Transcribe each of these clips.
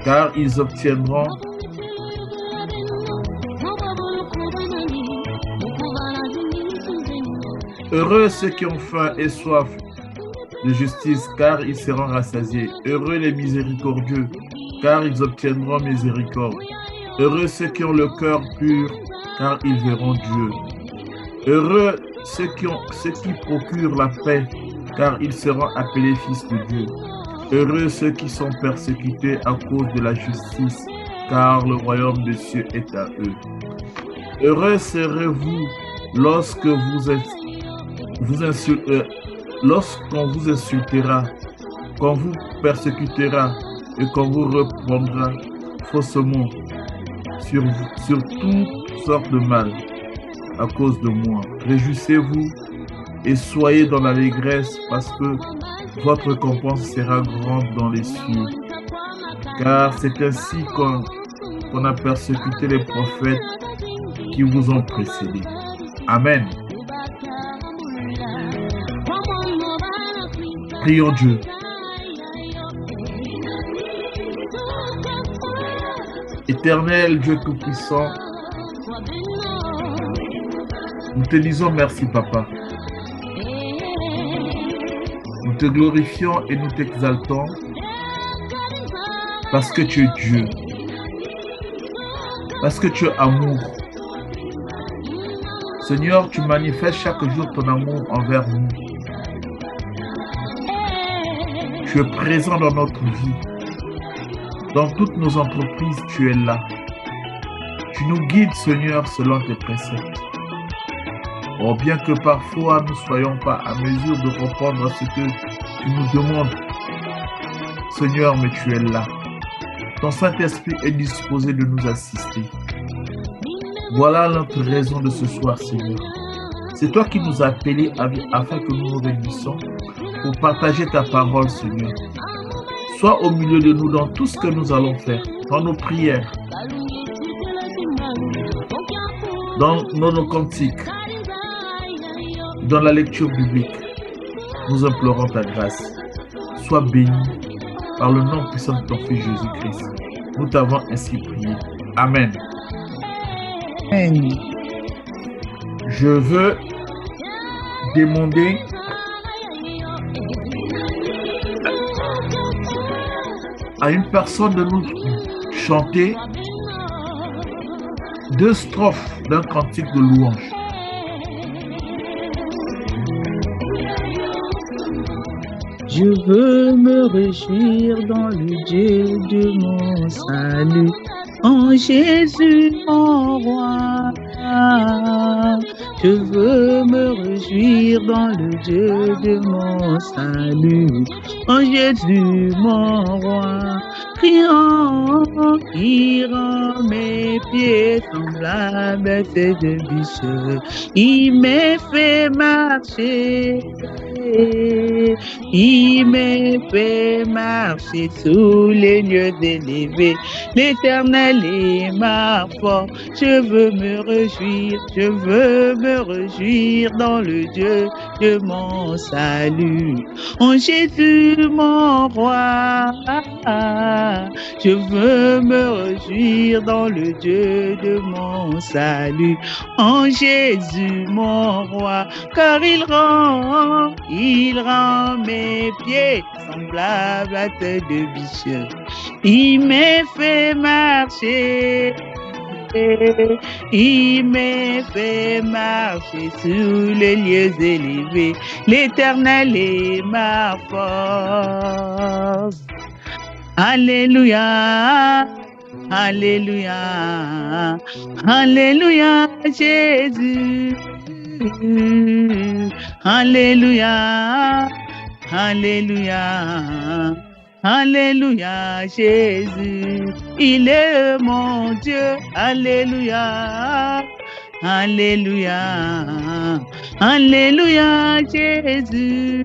car ils obtiendront heureux ceux qui ont faim et soif de justice, car ils seront rassasiés. Heureux les miséricordieux, car ils obtiendront miséricorde. Heureux ceux qui ont le cœur pur, car ils verront Dieu. Heureux ceux qui procurent la paix, car ils seront appelés fils de Dieu. Heureux ceux qui sont persécutés à cause de la justice, car le royaume des cieux est à eux. Heureux serez-vous lorsqu'on vous insultera, qu'on vous persécutera et qu'on vous reprendra faussement sur toutes sortes de mal à cause de moi. Réjouissez-vous et soyez dans l'allégresse, parce que votre récompense sera grande dans les cieux. Car c'est ainsi qu'on a persécuté les prophètes qui vous ont précédés. Amen. Prions Dieu. Éternel Dieu Tout-Puissant, nous te disons merci, Papa. Nous te glorifions et nous t'exaltons parce que tu es Dieu, parce que tu es amour. Seigneur, tu manifestes chaque jour ton amour envers nous. Tu es présent dans notre vie. Dans toutes nos entreprises, tu es là. Tu nous guides, Seigneur, selon tes préceptes. Oh, bien que parfois nous ne soyons pas à mesure de répondre à ce que tu nous demandes, Seigneur, mais tu es là. Ton Saint-Esprit est disposé de nous assister. Voilà notre raison de ce soir, Seigneur. C'est toi qui nous as appelés afin que nous nous réunissions pour partager ta parole, Seigneur. Sois au milieu de nous dans tout ce que nous allons faire, dans nos prières, dans nos cantiques, dans la lecture biblique. Nous implorons ta grâce. Sois béni par le nom puissant de ton Fils Jésus-Christ. Nous t'avons ainsi prié. Amen. Amen. Je veux demander à une personne de nous chanter 2 strophes d'un cantique de louange. Je veux me réjouir dans le Dieu de mon salut, en Jésus mon roi. Je veux me réjouir dans le Dieu de mon salut, en Jésus mon roi. Criant, il rend mes pieds semblables à ceux de bicheux. Il m'a fait marcher. Il m'a fait marcher sous les lieux élevés. L'Éternel est ma force. Je veux me réjouir dans le Dieu de mon salut. En Jésus mon roi, je veux me réjouir dans le Dieu de mon salut. En Jésus mon roi, car il rend mes pieds semblables à tête de bicheux. Il m'a fait marcher. Il m'a fait marcher sous les lieux élevés. L'Éternel est ma force. Alléluia, alléluia, alléluia, Jésus. Alléluia, alléluia, alléluia, Jésus. Il est mon Dieu. Alléluia, alléluia, alléluia, Jésus.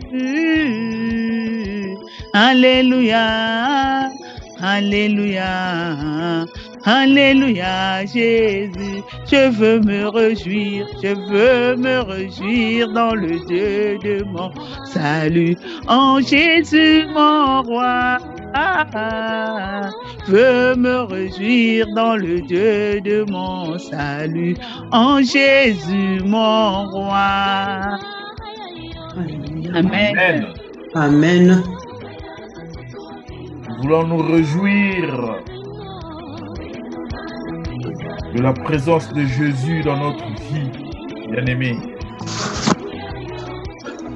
Alléluia, alléluia, Alléluia, Jésus, je veux me réjouir dans le Dieu de mon salut. En Jésus, mon roi, veux me réjouir dans le Dieu de mon salut. En Jésus, mon roi. Amen. Amen. Amen. Nous voulons nous réjouir de la présence de Jésus dans notre vie, bien-aimés.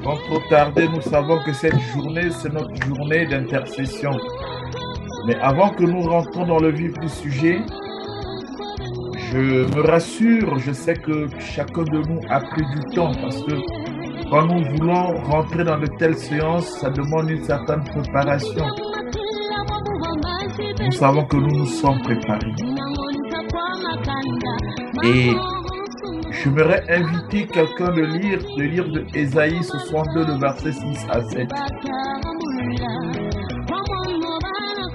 Sans trop tarder, nous savons que cette journée, c'est notre journée d'intercession. Mais avant que nous rentrons dans le vif du sujet, je me rassure, je sais que chacun de nous a pris du temps parce que quand nous voulons rentrer dans de telles séances, ça demande une certaine préparation. Nous savons que nous nous sommes préparés. Et j'aimerais inviter quelqu'un de lire de Ésaïe 62, le verset 6 à 7.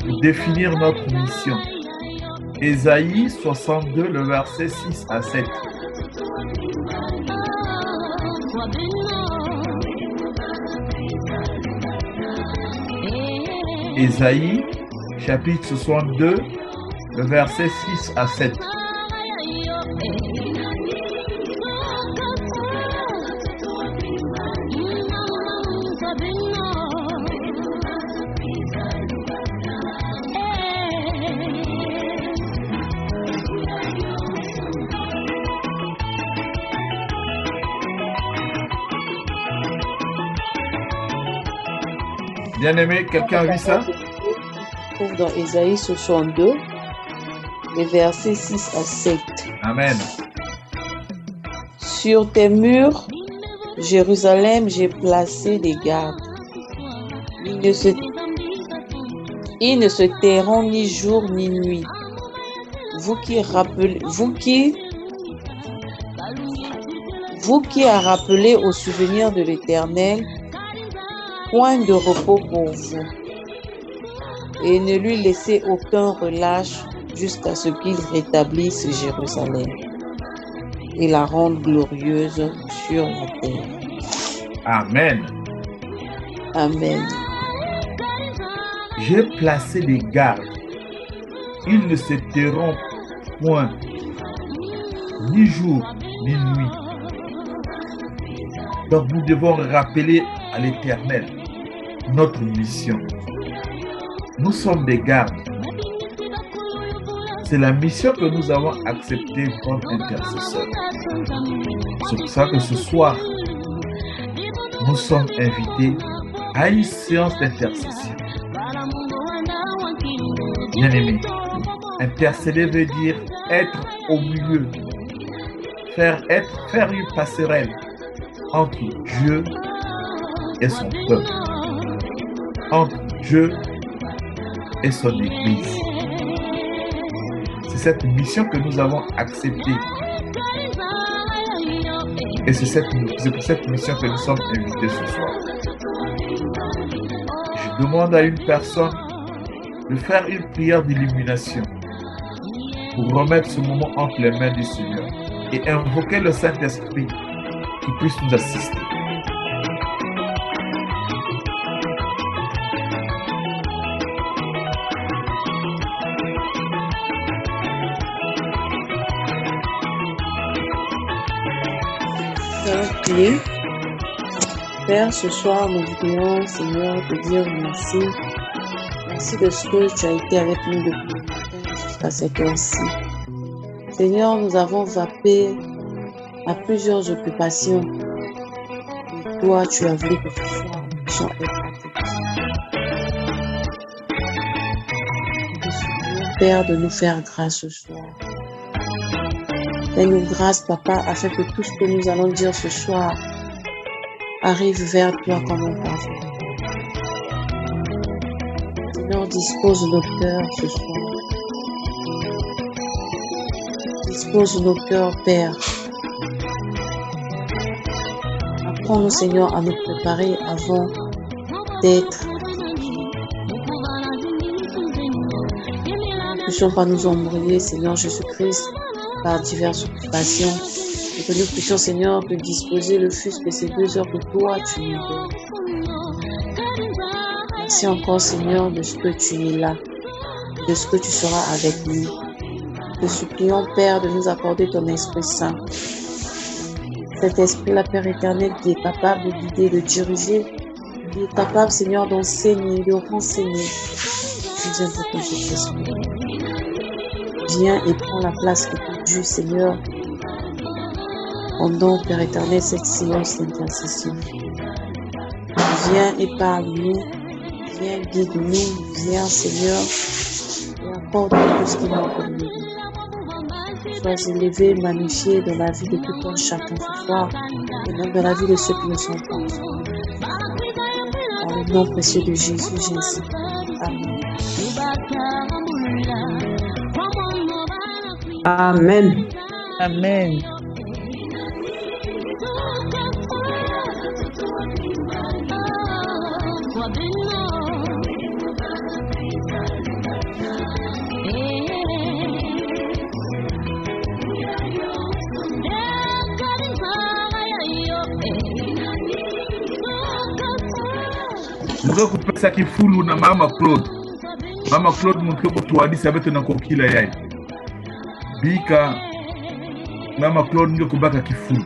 Pour définir notre mission. Ésaïe 62, le verset 6 à 7. Ésaïe, chapitre 62, le verset 6 à 7. Bien-aimé, quelqu'un a vu ça? On trouve dans Ésaïe 62, les versets 6 à 7. Amen. Sur tes murs, Jérusalem, j'ai placé des gardes. Ils ne se tairont ni jour ni nuit. Vous qui a rappelé au souvenir de l'Éternel, point de repos pour vous, et ne lui laissez aucun relâche jusqu'à ce qu'il rétablisse Jérusalem et la rende glorieuse sur la terre. Amen. Amen. J'ai placé des gardes. Ils ne se tairont point, ni jour, ni nuit. Donc nous devons rappeler à l'Éternel notre mission. Nous sommes des gardes. C'est la mission que nous avons acceptée comme intercesseurs. C'est pour ça que ce soir, nous sommes invités à une séance d'intercession. Bien-aimés, intercéder veut dire être au milieu, faire une passerelle entre Dieu et son peuple, entre Dieu et son Église. C'est cette mission que nous avons acceptée. Et c'est pour cette mission que nous sommes invités ce soir. Je demande à une personne de faire une prière d'illumination pour remettre ce moment entre les mains du Seigneur et invoquer le Saint-Esprit qui puisse nous assister. Priez. Père, ce soir, nous voudrions, Seigneur, te dire merci. Merci de ce que tu as été avec nous depuis le matin jusqu'à cette heure-ci. Seigneur, nous avons zappé à plusieurs occupations. Et toi, tu as voulu que ce soir, nous puissions être à tes pieds. Nous te supplions, Père, de nous faire grâce ce soir. Fais-nous grâce, Papa, afin que tout ce que nous allons dire ce soir arrive vers toi comme un parfum. Seigneur, dispose nos cœurs ce soir. Dispose nos cœurs, Père. Apprends-nous, Seigneur, à nous préparer avant d'être. Que puissions pas nous embrouiller, Seigneur Jésus-Christ, par diverses occupations. Et que nous puissions, Seigneur, te disposer le fût de ces 2 heures que toi, tu nous donnes. Merci encore, Seigneur, de ce que tu es là, de ce que tu seras avec nous. Te supplions, Père, de nous accorder ton Esprit Saint. Cet Esprit-là, Père éternel, qui est capable de guider, de diriger, qui est capable, Seigneur, d'enseigner, de renseigner. Nous invoquons cet Esprit. Viens et prends la place qui est due, Seigneur, pendant, Père éternel, cette séance d'intercession. Viens et parle-nous, viens guide-nous, viens, Seigneur, et accorde-nous tout ce qu'il manque de nous. Sois élevé, magnifié dans la vie de tout un chacun ce soir, et même dans la vie de ceux qui ne sont pas. Dans le nom précieux de Jésus, Jésus. Amen. Amen. Nzo kupesa kifulu na Mama Claude. Mama Claude mke kutuadisa beto na kokila yai. Bika Mama Claude nge kubaka kifulu.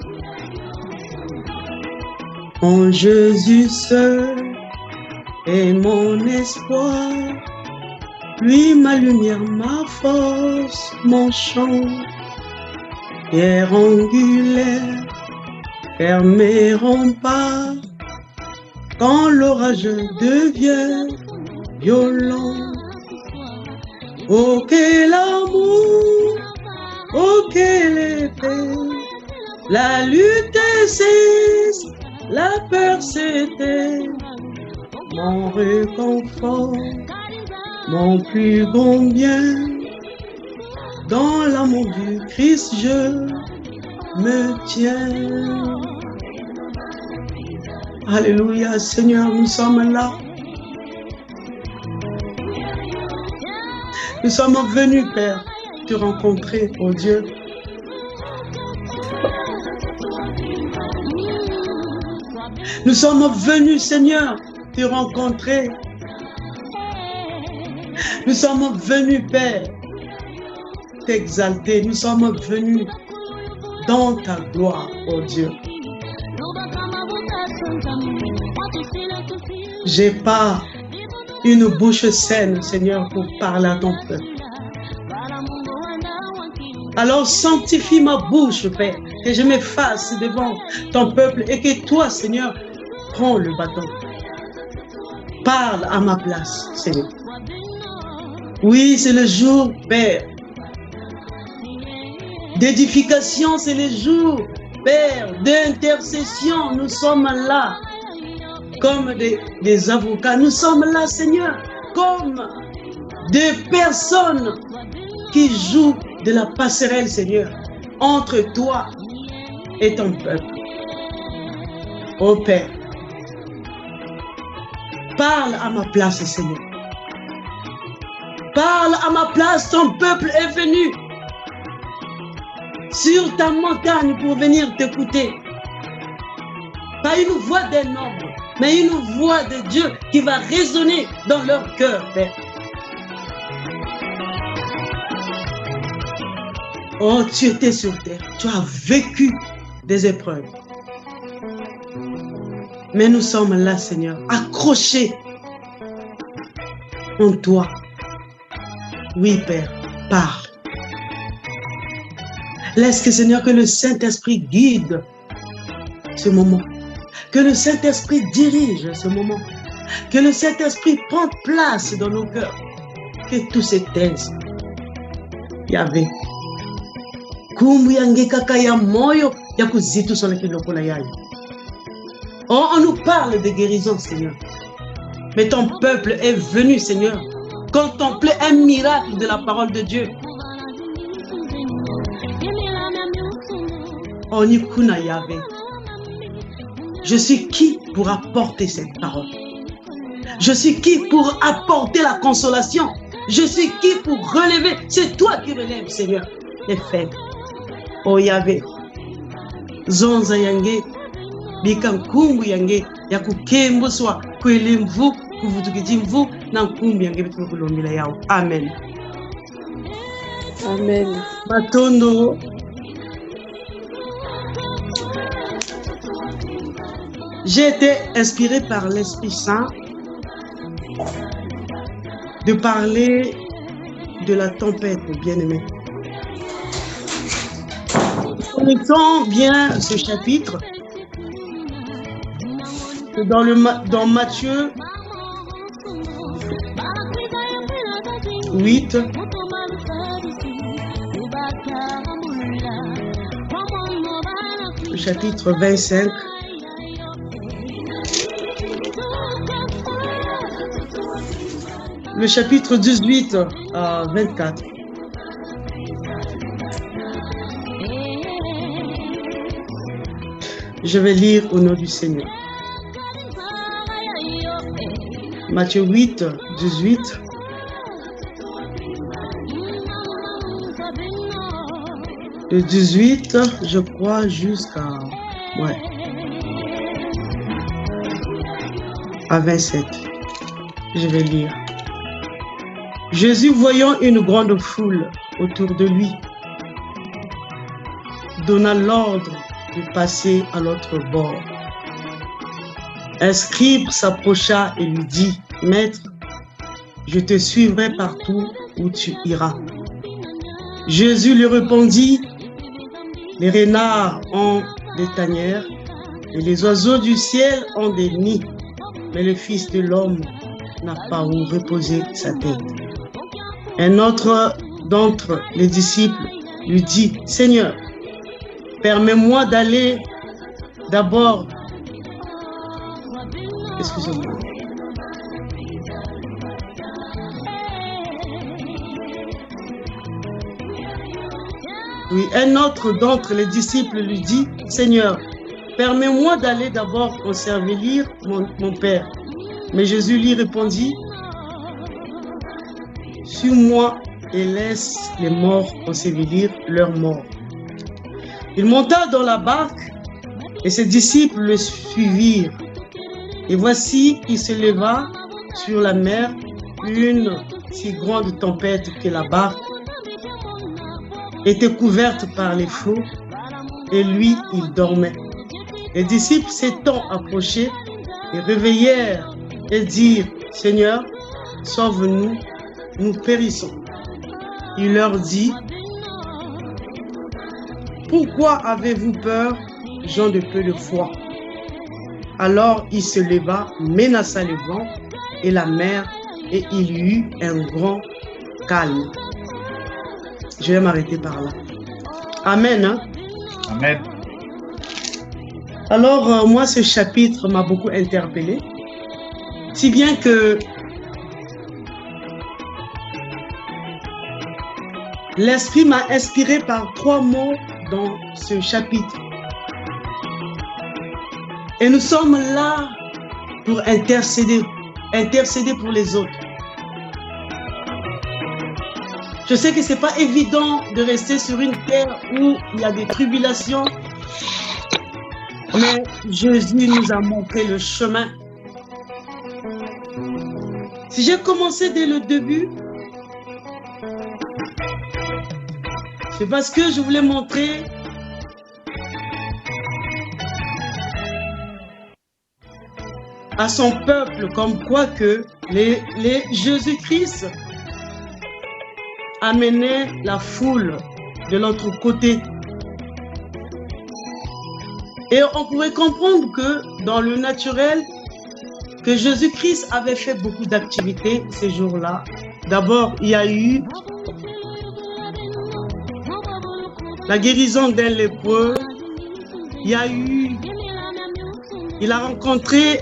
En Jésus seul est mon espoir, lui ma lumière, ma force, mon chant, pierre angulaire, fermé rempart, quand l'orage devient violent. Oh quel amour, oh quelle épée, la lutte cesse, la peur s'éteint, mon réconfort, mon plus grand bien, dans l'amour du Christ je me tiens. Alléluia, Seigneur, nous sommes là. Nous sommes venus, Père, te rencontrer, oh Dieu. Nous sommes venus, Seigneur, te rencontrer. Nous sommes venus, Père, t'exalter. Nous sommes venus dans ta gloire, oh Dieu. J'ai pas une bouche saine, Seigneur, pour parler à ton peuple. Alors sanctifie ma bouche, Père, que je m'efface devant ton peuple et que toi, Seigneur, prends le bâton. Parle à ma place, Seigneur. Oui, c'est le jour, Père, d'édification, c'est le jour, Père, d'intercession. Nous sommes là comme des avocats. Nous sommes là, Seigneur, comme des personnes qui jouent de la passerelle, Seigneur, entre toi et ton peuple. Ô Père, parle à ma place, Seigneur. Parle à ma place, ton peuple est venu sur ta montagne pour venir t'écouter. Pas une voix d'un homme, mais une voix de Dieu qui va résonner dans leur cœur, Père. Oh, tu étais sur terre, tu as vécu des épreuves. Mais nous sommes là, Seigneur, accrochés en toi. Oui, Père, parle. Laisse que, Seigneur, que le Saint-Esprit guide ce moment. Que le Saint-Esprit dirige ce moment. Que le Saint-Esprit prenne place dans nos cœurs. Que tout se taise. Yahvé. Oh, on nous parle de guérison, Seigneur. Mais ton peuple est venu, Seigneur, contempler un miracle de la parole de Dieu. Oh, Nikuna Yahvé. Je suis qui pour apporter cette parole? Je suis qui pour apporter la consolation? Je suis qui pour relever? C'est toi qui relèves, Seigneur, les faibles. Oh Yahvé, zonza yange, bikankungu yange, yakukembo swa, kwelemvu, kuvutukijimvu, na nkumbi yange bitu kulombila yao. Amen. Amen. Matondo. J'ai été inspiré par l'Esprit Saint de parler de la tempête, bien-aimé. Connaissons bien ce chapitre. Dans Matthieu 8, le chapitre 25. Le chapitre 18 à 24. Je vais lire au nom du Seigneur. Matthieu 8, 18. De 18, je crois, jusqu'à... Ouais. À 27. Je vais lire. Jésus, voyant une grande foule autour de lui, donna l'ordre de passer à l'autre bord. Un scribe s'approcha et lui dit, « Maître, je te suivrai partout où tu iras. » Jésus lui répondit, « Les renards ont des tanières et les oiseaux du ciel ont des nids, mais le Fils de l'homme n'a pas où reposer sa tête. » Un autre d'entre les disciples lui dit, « Seigneur, permets-moi d'aller d'abord... » Excusez-moi. Oui, un autre d'entre les disciples lui dit, « Seigneur, permets-moi d'aller d'abord ensevelir mon Père. » Mais Jésus lui répondit, « Suis-moi et laisse les morts ensevelir leurs morts. » Il monta dans la barque et ses disciples le suivirent. Et voici, il se leva sur la mer une si grande tempête que la barque était couverte par les flots et lui, il dormait. Les disciples s'étant approchés et réveillèrent et dirent, « Seigneur, sauve-nous, nous périssons. » Il leur dit, « Pourquoi avez-vous peur, gens de peu de foi? » Alors il se leva, menaça le vent et la mer, et il y eut un grand calme. Je vais m'arrêter par là. Amen. Hein? Amen. Alors, moi, ce chapitre m'a beaucoup interpellé, si bien que l'Esprit m'a inspiré par 3 mots dans ce chapitre. Et nous sommes là pour intercéder pour les autres. Je sais que ce n'est pas évident de rester sur une terre où il y a des tribulations, mais Jésus nous a montré le chemin. Si j'ai commencé dès le début, c'est parce que je voulais montrer à son peuple comme quoi que les Jésus-Christ amenait la foule de l'autre côté. Et on pouvait comprendre que dans le naturel, que Jésus-Christ avait fait beaucoup d'activités ces jours-là. D'abord, il y a eu la guérison d'un lépreux. Il a rencontré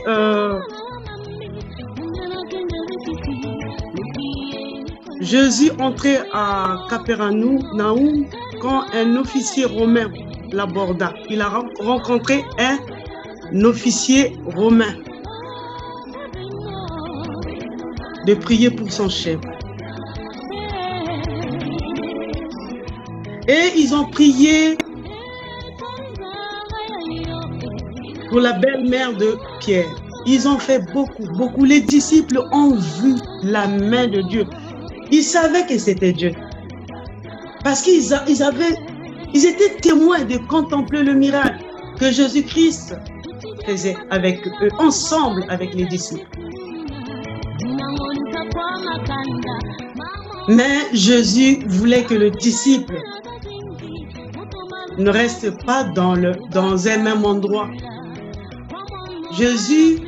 Jésus entrait à Capernaum quand un officier romain l'aborda. Il a rencontré un officier romain de prier pour son chef. Et ils ont prié pour la belle-mère de Pierre. Ils ont fait beaucoup. Les disciples ont vu la main de Dieu. Ils savaient que c'était Dieu. Parce qu'ils étaient témoins de contempler le miracle que Jésus-Christ faisait avec eux, ensemble avec les disciples. Mais Jésus voulait que le disciple ne reste pas dans un même endroit. Jésus,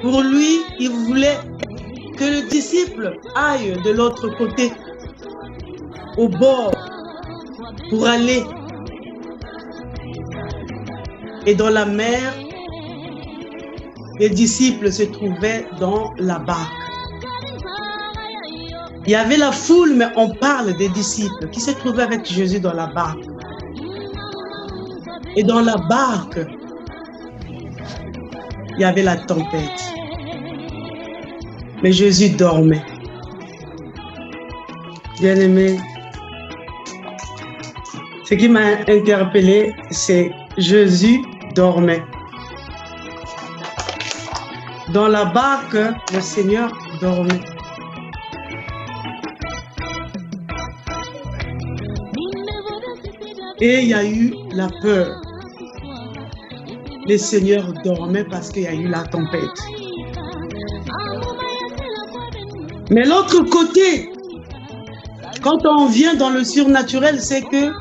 pour lui, il voulait que le disciple aille de l'autre côté, au bord, pour aller. Et dans la mer, les disciples se trouvaient dans la barque. Il y avait la foule, mais on parle des disciples qui se trouvaient avec Jésus dans la barque. Et dans la barque, il y avait la tempête. Mais Jésus dormait. Bien-aimé, ce qui m'a interpellé, c'est Jésus dormait. Dans la barque, le Seigneur dormait. Et il y a eu la peur. Le Seigneur dormait parce qu'il y a eu la tempête. Mais l'autre côté, quand on vient dans le surnaturel, c'est que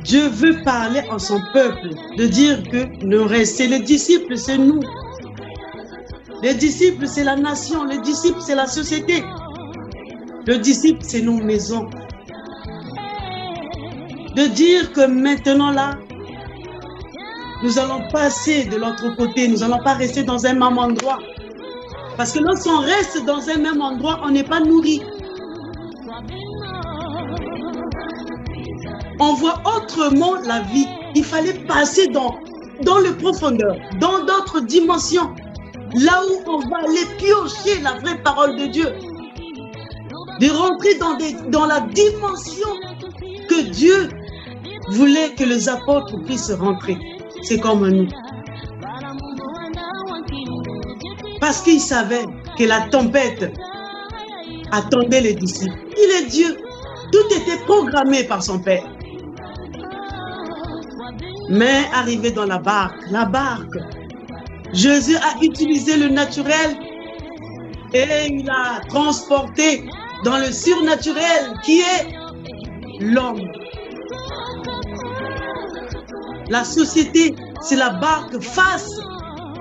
Dieu veut parler à son peuple, de dire que ne restez, les disciples, c'est nous. Les disciples, c'est la nation. Les disciples, c'est la société. Le disciple, c'est nos maisons. De dire que maintenant là, nous allons passer de l'autre côté, nous n'allons pas rester dans un même endroit. Parce que lorsqu'on reste dans un même endroit, on n'est pas nourri. On voit autrement la vie. Il fallait passer dans le profondeur, dans d'autres dimensions. Là où on va aller piocher la vraie parole de Dieu. De rentrer dans la dimension que Dieu voulait que les apôtres puissent rentrer. C'est comme nous. Parce qu'il savait que la tempête attendait les disciples. Il est Dieu. Tout était programmé par son Père. Mais arrivé dans la barque, Jésus a utilisé le naturel et il a transporté dans le surnaturel qui est l'homme. La société, c'est la barque face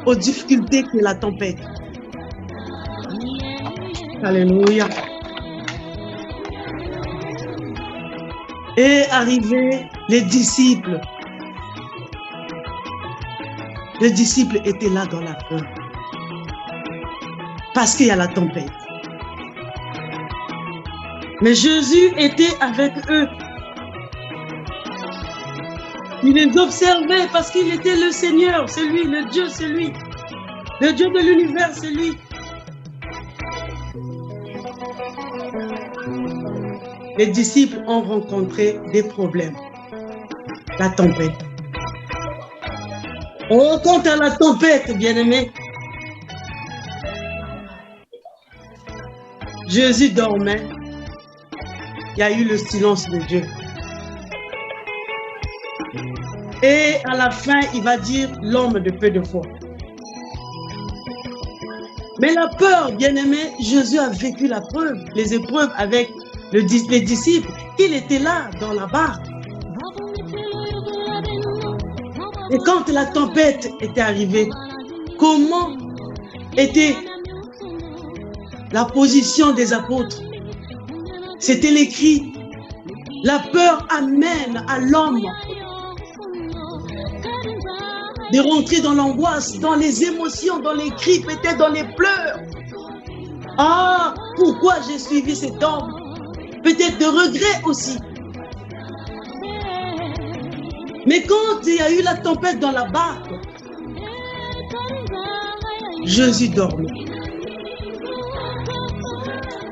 aux difficultés que la tempête. Alléluia. Et arrivé les disciples. Les disciples étaient là dans la peur. Parce qu'il y a la tempête. Mais Jésus était avec eux. Il les observait parce qu'il était le Seigneur, c'est lui, le Dieu, c'est lui. Le Dieu de l'univers, c'est lui. Les disciples ont rencontré des problèmes. La tempête. Oh, quant à la tempête, bien-aimé, Jésus dormait. Il y a eu le silence de Dieu. Et à la fin, il va dire l'homme de peu de foi. Mais la peur, bien-aimé, Jésus a vécu la preuve, les épreuves avec les disciples. Il était là dans la barque. Et quand la tempête était arrivée, comment était la position des apôtres? C'était les cris. La peur amène à l'homme de rentrer dans l'angoisse, dans les émotions, dans les cris, peut-être dans les pleurs. Ah, pourquoi j'ai suivi cet homme? Peut-être de regret aussi. Mais quand il y a eu la tempête dans la barque, Jésus dormait.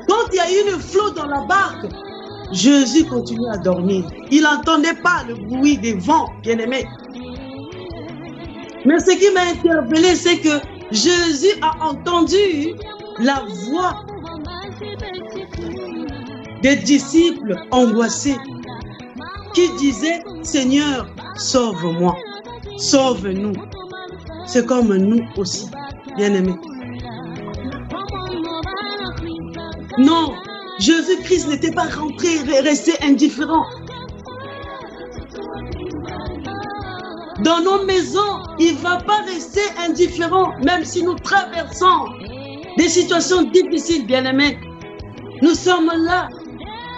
Quand il y a eu le flot dans la barque, Jésus continuait à dormir. Il n'entendait pas le bruit des vents, bien-aimé. Mais ce qui m'a interpellé, c'est que Jésus a entendu la voix des disciples angoissés qui disaient, Seigneur, sauve-moi, sauve-nous. C'est comme nous aussi, bien-aimés. Non, Jésus-Christ n'était pas rentré et resté indifférent. Dans nos maisons, il ne va pas rester indifférent, même si nous traversons des situations difficiles, bien-aimés. Nous sommes là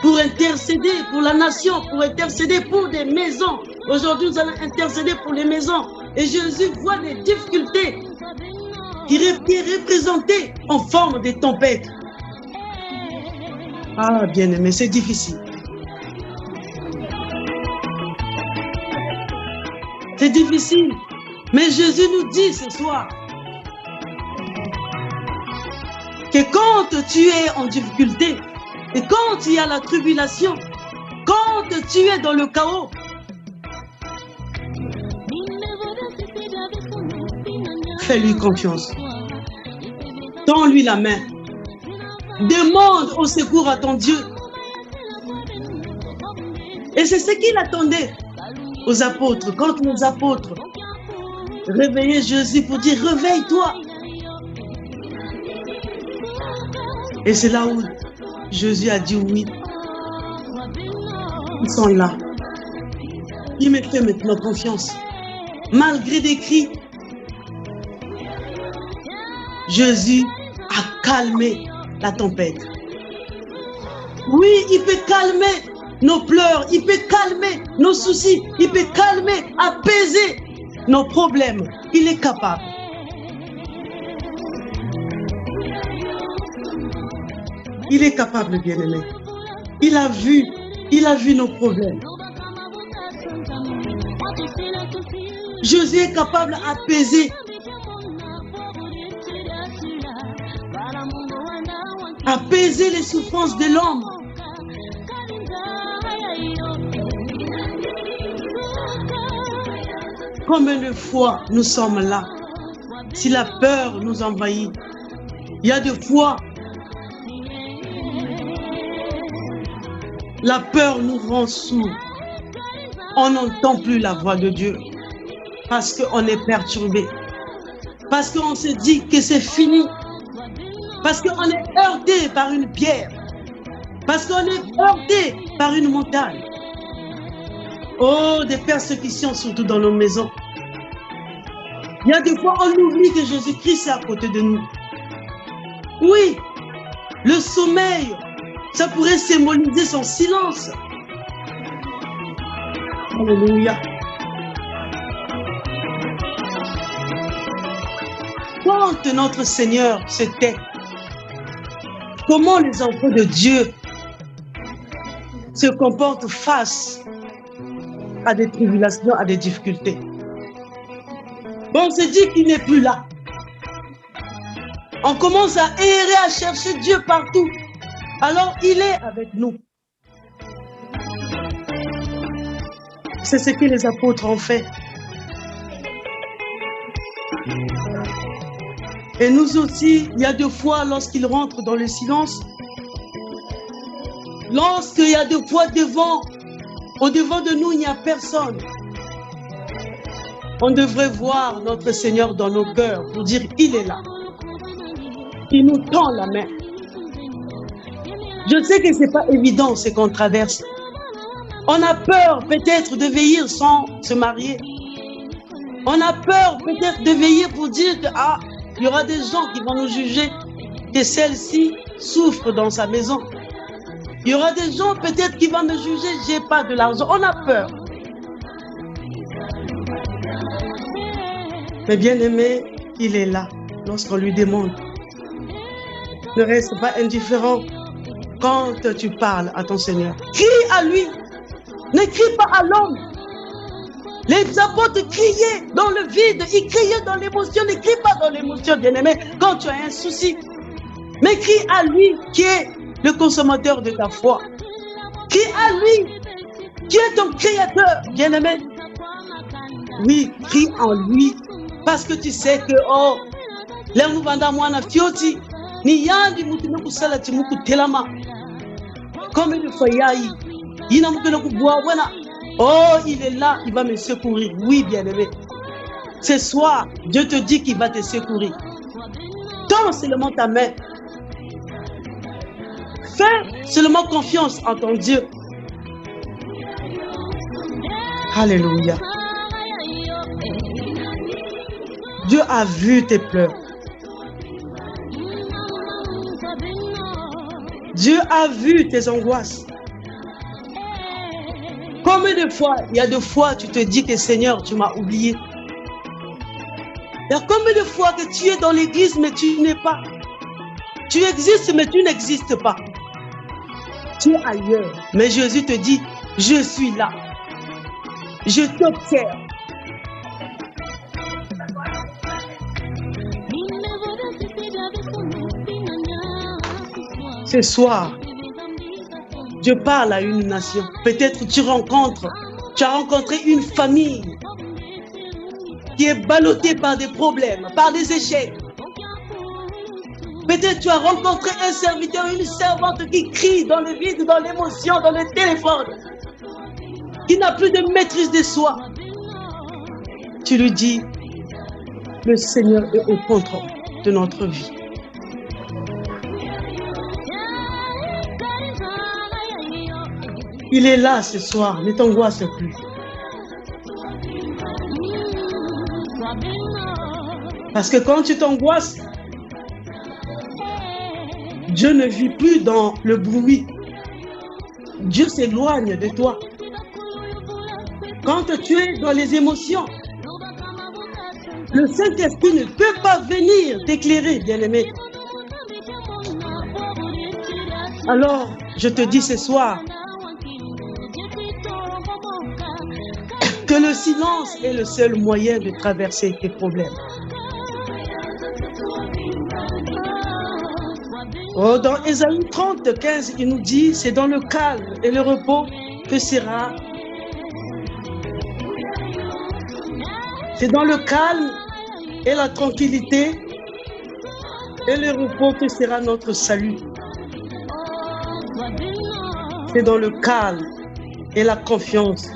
pour intercéder pour la nation, pour intercéder pour des maisons. Aujourd'hui, nous allons intercéder pour les maisons. Et Jésus voit des difficultés qui est représentées en forme de tempêtes. Ah, bien-aimé, c'est difficile. C'est difficile. Mais Jésus nous dit ce soir que quand tu es en difficulté et quand il y a la tribulation, quand tu es dans le chaos, fais-lui confiance. Tends-lui la main. Demande au secours à ton Dieu. Et c'est ce qu'il attendait aux apôtres. Quand les apôtres réveillaient Jésus pour dire « Réveille-toi ». Et c'est là où Jésus a dit oui. Ils sont là. Il me fait maintenant confiance. Malgré des cris, Jésus a calmé la tempête. Oui, il peut calmer nos pleurs, il peut calmer nos soucis, il peut calmer, apaiser nos problèmes. Il est capable. Il est capable, bien-aimé. Il a vu nos problèmes. Jésus est capable d'apaiser. Apaiser les souffrances de l'homme. Combien de fois nous sommes là, si la peur nous envahit, il y a des fois, la peur nous rend sourds. On n'entend plus la voix de Dieu parce qu'on est perturbé, parce qu'on se dit que c'est fini, parce qu'on est heurté par une pierre, parce qu'on est heurté par une montagne. Oh, des persécutions, surtout dans nos maisons. Il y a des fois, on oublie que Jésus-Christ est à côté de nous. Oui, le sommeil, ça pourrait symboliser son silence. Alléluia. Quand notre Seigneur se tait, comment les enfants de Dieu se comportent face à des tribulations, à des difficultés. On se dit qu'il n'est plus là. On commence à errer, à chercher Dieu partout. Alors il est avec nous. C'est ce que les apôtres ont fait. Et nous aussi, il y a des fois, lorsqu'ils rentrent dans le silence, lorsqu'il y a des fois au-devant de nous, il n'y a personne. On devrait voir notre Seigneur dans nos cœurs pour dire, il est là. Il nous tend la main. Je sais que ce n'est pas évident ce qu'on traverse. On a peur peut-être de vieillir sans se marier. On a peur peut-être de vieillir pour dire que il y aura des gens qui vont nous juger que celle-ci souffre dans sa maison. Il y aura des gens peut-être qui vont me juger, j'ai pas de l'argent. On a peur. Mais bien aimé, il est là lorsqu'on lui demande. Ne reste pas indifférent quand tu parles à ton Seigneur. Crie à lui. Ne crie pas à l'homme. Les apôtres criaient dans le vide. Ils criaient dans l'émotion. Ne crie pas dans l'émotion, bien aimé, quand tu as un souci. Mais crie à lui qui est le consommateur de ta foi. Crie à lui, qui est ton créateur, bien-aimé. Oui, crie en lui, parce que tu sais que, oh, leo muvanda mwana fioti, ni yandi mutune kusala timuku telama. Comme il faut yaï, yina mukene kubwa wana. Oh, il est là, il va me secourir. Oui, bien-aimé. Ce soir, Dieu te dit qu'il va te secourir. Tends seulement ta main. Fais seulement confiance en ton Dieu. Alléluia. Dieu a vu tes pleurs. Dieu a vu tes angoisses. Combien de fois, il y a des fois, tu te dis que Seigneur, tu m'as oublié. Il y a combien de fois que tu es dans l'église, mais tu n'es pas. Tu existes, mais tu n'existes pas. Tu es ailleurs. Mais Jésus te dit, je suis là. Je t'observe. Ce soir, Dieu parle à une nation. Peut-être tu as rencontré une famille qui est ballottée par des problèmes, par des échecs. Peut-être tu as rencontré un serviteur, une servante qui crie dans le vide, dans l'émotion, dans le téléphone, qui n'a plus de maîtrise de soi. Tu lui dis, le Seigneur est au contrôle de notre vie. Il est là ce soir, ne t'angoisse plus. Parce que quand tu t'angoisses, Dieu ne vit plus dans le bruit. Dieu s'éloigne de toi. Quand tu es dans les émotions, le Saint-Esprit ne peut pas venir t'éclairer, bien-aimé. Alors, je te dis ce soir, que le silence est le seul moyen de traverser tes problèmes. Oh, dans Ésaïe 30, 15, il nous dit, c'est dans le calme et le repos que sera. C'est dans le calme et la tranquillité et le repos que sera notre salut. C'est dans le calme et la confiance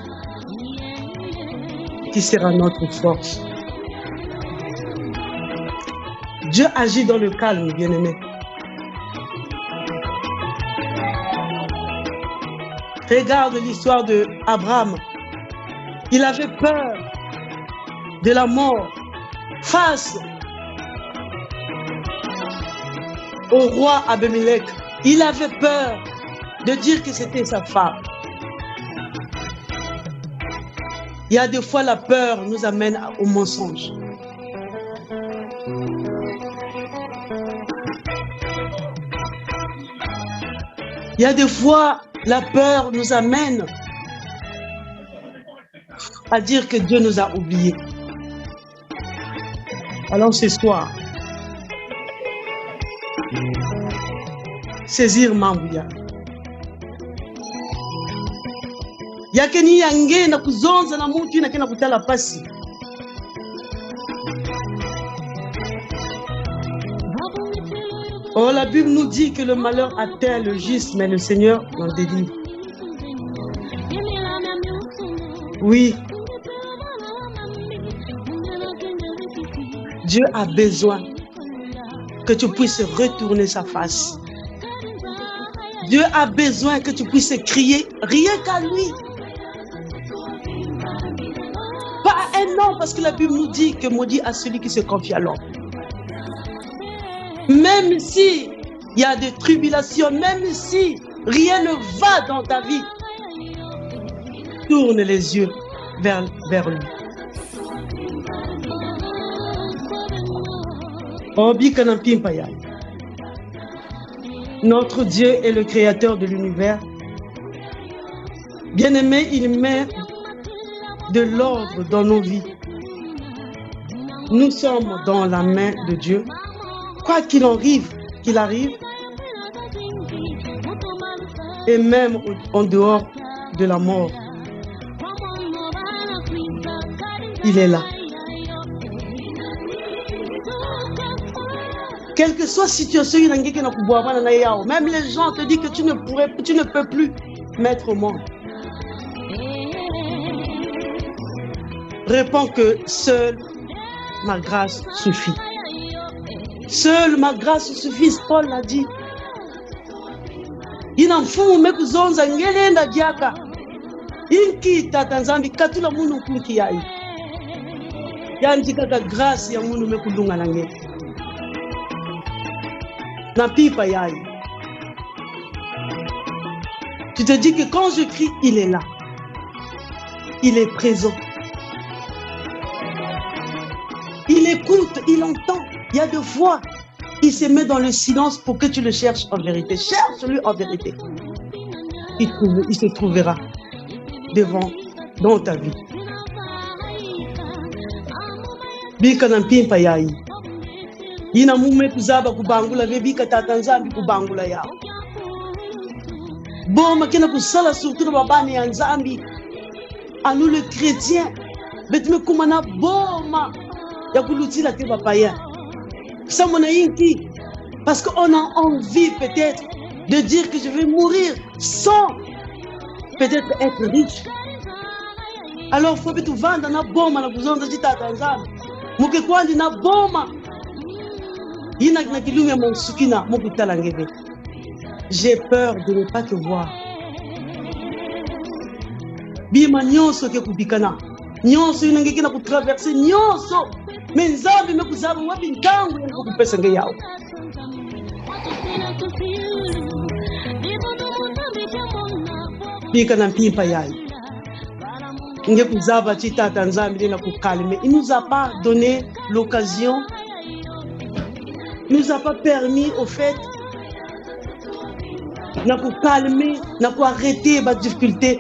qui sera notre force. Dieu agit dans le calme, bien-aimé. Regarde l'histoire d'Abraham. Il avait peur de la mort face au roi Abimelech. Il avait peur de dire que c'était sa femme. Il y a des fois la peur nous amène au mensonge. Il y a des fois la peur nous amène à dire que Dieu nous a oubliés. Alors ce soir, saisir Mambouya. Yakeni yange na kuzonza na mutu na kena kutala pasi. Oh, la Bible nous dit que le malheur atteint le juste, mais le Seigneur l'en délivre. Oui. Dieu a besoin que tu puisses retourner sa face. Dieu a besoin que tu puisses crier rien qu'à lui. Pas à un homme, parce que la Bible nous dit que maudit à celui qui se confie à l'homme. Même si il y a des tribulations, même si rien ne va dans ta vie, tourne les yeux vers lui. Notre Dieu est le créateur de l'univers. Bien-aimé, il met de l'ordre dans nos vies. Nous sommes dans la main de Dieu. Quoi qu'il arrive, et même en dehors de la mort. Il est là. Quelle que soit la situation, même les gens te disent que tu ne peux plus mettre au monde. Réponds que seule ma grâce suffit. Seule ma grâce suffit, Paul l'a dit. Ina mfumu mekuzonza ngelenda diaka. Inki tatanzambi katula munu kunki yai. Yanji kaka grâce ya munu mekulunga nange. Na pipa yai. Tu te dis que quand je crie, il est là. Il est présent. Il écoute, il entend. Il y a des fois, il se met dans le silence pour que tu le cherches en vérité. Cherche-lui en vérité. Il se trouvera dans ta vie. Bika na mpimpa yai. Yina mume kuzaba kubangula bika tatanzambi kubangula yao. Boma kena kusala surtout babani ya nzambi. À nous les chrétiens, betime kumana boma ya kulutila te bapaya. Ça mon inki parce qu'on a envie peut-être de dire que je vais mourir sans peut-être être riche. Alors faut que tu vendre na boma na kuzonza tata nzambi. Muke kwandi na boma. Yina na kilume monsukina mokutala ngebe. J'ai peur de ne pas te voir. Bima nyonso ke kubikana. Nyonso inangeki na kutraverser nyonso. Menzabi mekuzaba wapi ntangu yango kupesa nge yao. Bika na mpimpa yai. Nge kuzaba chitata nzambi na kukalme. Il nous a pas donné l'occasion. Il nous a pas permis au fait na calmer, na arrêter les difficultés,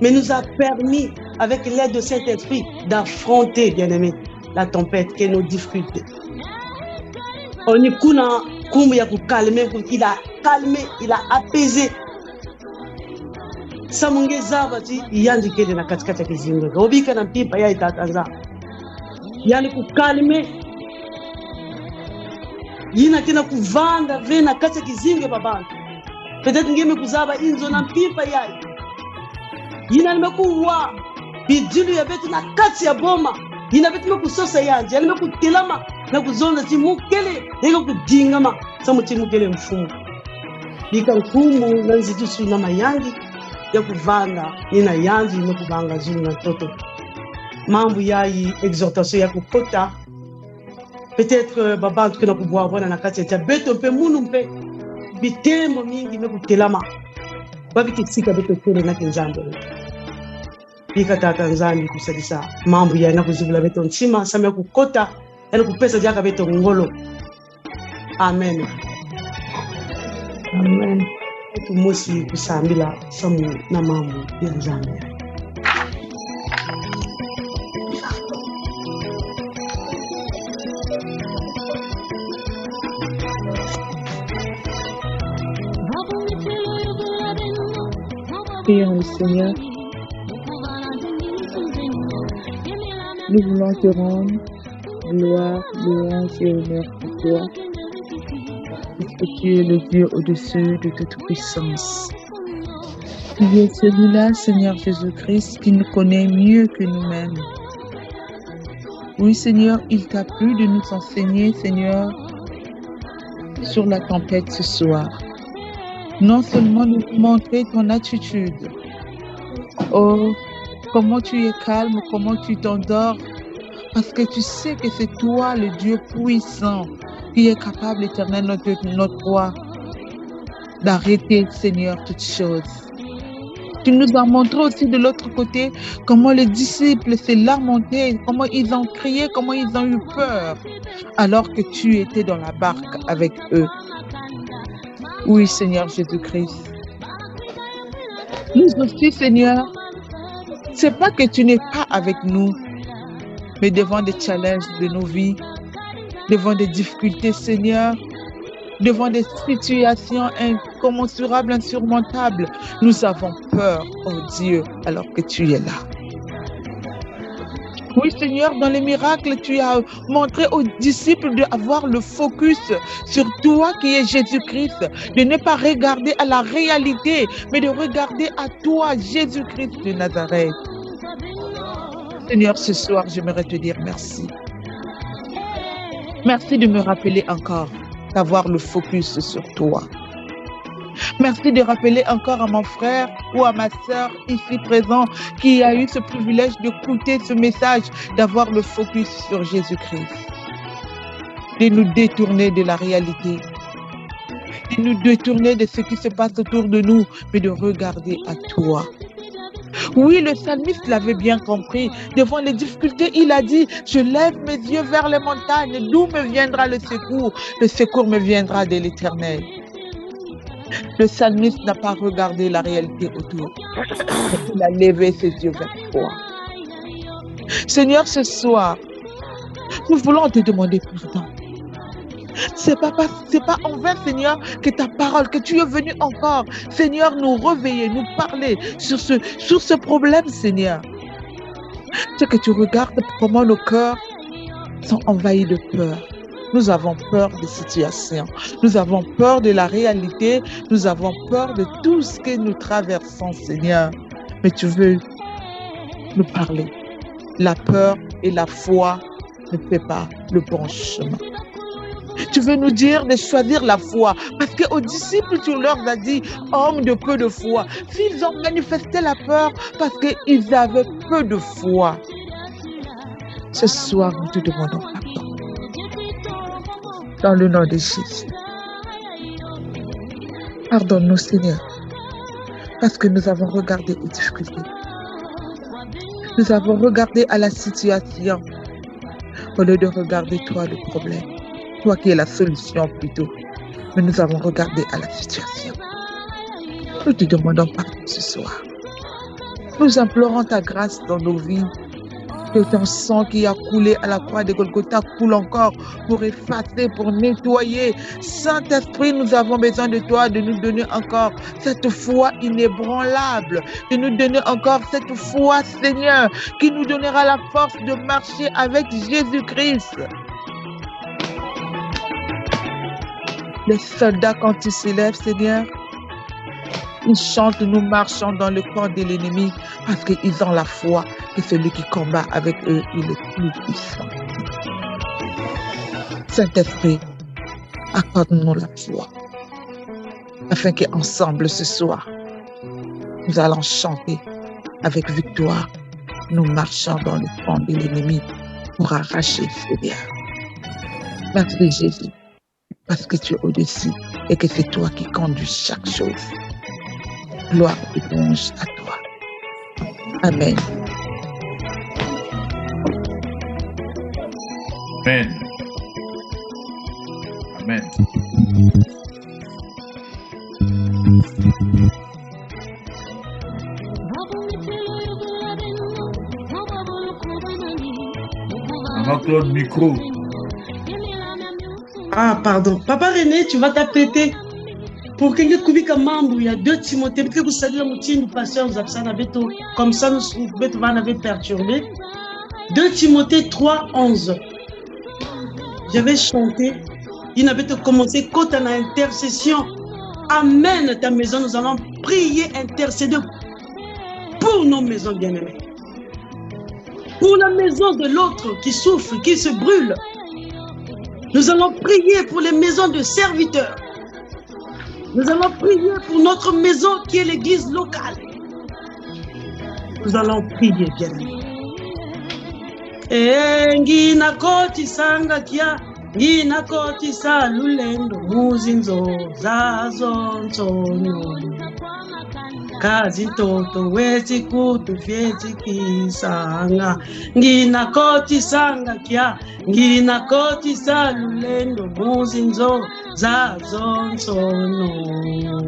mais nous a permis, avec l'aide de cet esprit, d'affronter, bien-aimé, la tempête qui est nos difficultés. On est calmer, il a calmé, il a apaisé. Samungeza bati yandike na katikati kizinga. Obika na pipa ya itatanza. Yani calmer. Yina kina kuvanda vena katika kizinga babangu. Peut-être ngeme kuzaba inzo na mpipa yai. Yina nimekuwa bidilu ya betu na kati ya boma. Yina betu nimekusosa yanje. Yina nimekutelama na kuzonda timukele. Yina kudingama. Samu timukele mfumu. Bika mfumu na nzitusu na mayangi. Ya kuvanda. Yina yanji nimekubanga zulu na toto. Mambu yai exhortation ya kukota. Peut-être babantu kena kuboa wana na kati ya beto mpe munu mpe. Bitembo mingi mekutelama babiki sika beto kule na kinzambo bika tata nzambi kusadisa mambo ya na kuzibula beto nchima samya kukota yana kupesa jaka beto ngolo. Amen. Amen. Tumusi kusambila samu na mambo ya nzambi. Prions le Seigneur. Nous voulons te rendre gloire, louange et honneur pour toi, parce que tu es le Dieu au-dessus de toute puissance. Tu es celui-là, Seigneur Jésus-Christ, qui nous connaît mieux que nous-mêmes. Oui, Seigneur, il t'a plu de nous enseigner, Seigneur, sur la tempête ce soir. Non seulement nous montrer ton attitude. Oh, comment tu es calme, comment tu t'endors. Parce que tu sais que c'est toi, le Dieu puissant, qui est capable, éternel, notre roi, d'arrêter, Seigneur, toutes choses. Tu nous as montré aussi de l'autre côté comment les disciples s'est lamenté, comment ils ont crié, comment ils ont eu peur, alors que tu étais dans la barque avec eux. Oui, Seigneur Jésus-Christ. Nous aussi, Seigneur, c'est pas que tu n'es pas avec nous, mais devant des challenges de nos vies, devant des difficultés, Seigneur, devant des situations incommensurable, insurmontable. Nous avons peur, oh Dieu, alors que tu es là. Oui, Seigneur, dans les miracles, tu as montré aux disciples d'avoir le focus sur toi qui es Jésus-Christ, de ne pas regarder à la réalité, mais de regarder à toi, Jésus-Christ de Nazareth. Seigneur, ce soir, j'aimerais te dire merci. Merci de me rappeler encore d'avoir le focus sur toi. Merci de rappeler encore à mon frère ou à ma sœur ici présent qui a eu ce privilège d'écouter ce message, d'avoir le focus sur Jésus-Christ. De nous détourner de la réalité, de nous détourner de ce qui se passe autour de nous, mais de regarder à toi. Oui, le psalmiste l'avait bien compris. Devant les difficultés, il a dit, je lève mes yeux vers les montagnes, d'où me viendra le secours? Le secours me viendra de l'Éternel. Le psalmiste n'a pas regardé la réalité autour. Il a levé ses yeux vers toi. Seigneur, ce soir, nous voulons te demander pardon. C'est pas en vain, Seigneur, que ta parole, que tu es venu encore, Seigneur, nous réveiller, nous parler sur ce problème, Seigneur. C'est que tu regardes comment nos cœurs sont envahis de peur. Nous avons peur des situations, nous avons peur de la réalité, nous avons peur de tout ce que nous traversons, Seigneur. Mais tu veux nous parler. La peur et la foi ne font pas le bon chemin. Tu veux nous dire de choisir la foi, parce qu'aux disciples, tu leur as dit, hommes de peu de foi. S'ils ont manifesté la peur, parce qu'ils avaient peu de foi. Ce soir, nous te demandons pardon. Dans le nom de Jésus. Pardonne-nous, Seigneur, parce que nous avons regardé aux difficultés. Nous avons regardé à la situation, au lieu de regarder toi le problème. Toi qui es la solution plutôt. Mais nous avons regardé à la situation. Nous te demandons pardon ce soir. Nous implorons ta grâce dans nos vies. Que ton sang qui a coulé à la croix de Golgotha coule encore pour effacer, pour nettoyer. Saint-Esprit, nous avons besoin de toi, de nous donner encore cette foi inébranlable, de nous donner encore cette foi, Seigneur, qui nous donnera la force de marcher avec Jésus-Christ. Les soldats, quand ils s'élèvent, Seigneur, ils chantent, nous marchons dans le camp de l'ennemi parce qu'ils ont la foi que celui qui combat avec eux, il est plus puissant. Saint-Esprit, accorde-nous la foi afin qu'ensemble ce soir, nous allons chanter avec victoire. Nous marchons dans le camp de l'ennemi pour arracher Seigneur. Merci Jésus, parce que tu es au-dessus et que c'est toi qui conduis chaque chose. Gloire et louange à toi. Amen. Amen. Amen. Jean-Claude, micro. Ah, pardon. Papa René, tu vas t'apprêter. Pour que nous membre, il y a 2 Timothée, que vous saluez le pasteur comme ça nous avait perturbé. 2 Timothée 3, 11. Je vais chanter. Il avait commencé quand on a intercession. Amène ta maison, nous allons prier, intercéder pour nos maisons bien-aimées. Pour la maison de l'autre qui souffre, qui se brûle. Nous allons prier pour les maisons de serviteurs. Nous allons prier pour notre maison qui est l'église locale. Nous allons prier bien. Ngina koti sanga kia, ngina koti sa lulendo muzinzo zazo nsonyo. Kazi toto wezi kutu vyezi kisanga. Ngina koti sanga kia, ngina koti sa lulendo muzinzo zazo nsonyo.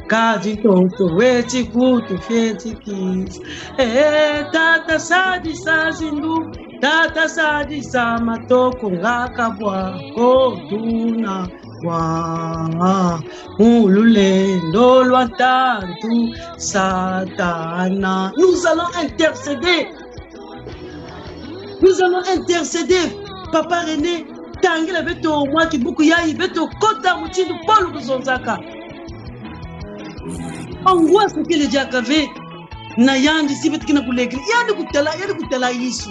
Kazi toto wezi kutu vyezi kisa. Tata sadi sa zindu, tata sadi sa matoko ngaka bwa koduna. wa ululendo lwatantu satana. Nous allons intercéder. Nous allons intercéder. Papa René, tangela beto mwa kibuku yayi beto kota muchindu polu kuzonzaka. Angoisse que le diable avait. Na yandi si betu kina kulekli. Yandi kutela Yesu.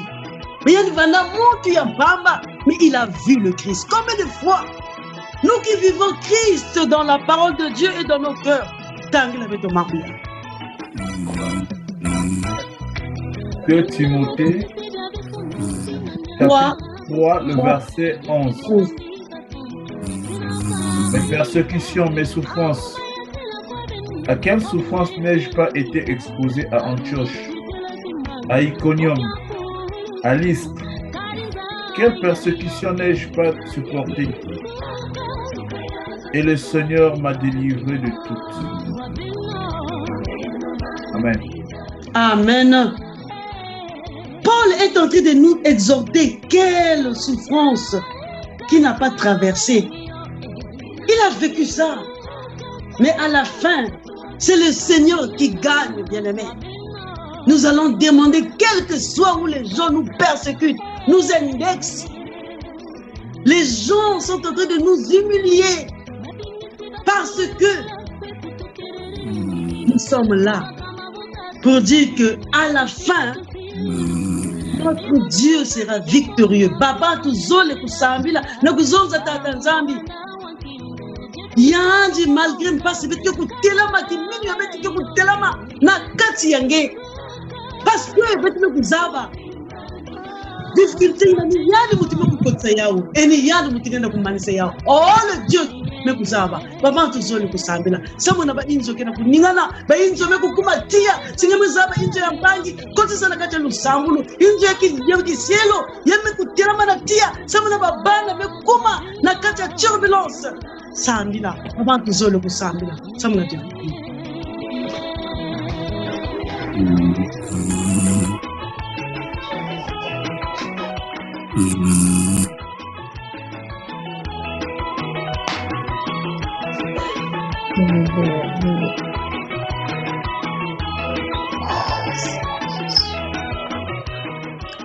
Mais yandi vana mutu ya bamba. Mais il a vu le Christ. Combien de fois nous qui vivons Christ dans la parole de Dieu et dans nos cœurs. Tangela beto maria. 2 Timothée, chapitre 3, le verset 11. Mes persécutions, mes souffrances. À quelle souffrance n'ai-je pas été exposé à Antioche, à Iconium, à Lystre? Quelle persécution n'ai-je pas supporté? Et le Seigneur m'a délivré de toutes. Amen. Amen. Paul est en train de nous exhorter. Quelle souffrance qu'il n'a pas traversée. Il a vécu ça. Mais à la fin, c'est le Seigneur qui gagne, bien-aimé. Nous allons demander, quel que soit où les gens nous persécutent, nous indexent. Les gens sont en train de nous humilier parce que nous sommes là pour dire que à la fin, notre Dieu sera victorieux. Baba tuzole kusambila na kuzonza tata nzambi. Yandi malgré mpasi betike kutelama kimini ya betike kutelama na kati yange. Parce que betike kuzaba. Difficulté ina ni yandi mutime kukotsa yao. Eni yandi mutime na kumanisa yao. Oh le Dieu me kuzaba. Baba tuzole kusambila. Samu na ba inzo kena kuningana. Ba inzo me kukumatia. Singeme zaba inzo ya mbangi. Kote sana kati ya lusambulu. Inzo ya kisielo. Yeme kutelama na tia. Samu na babana me kuma na kati ya turbulence. Sambila, avant que Zolo Sambila, ça me l'a dit.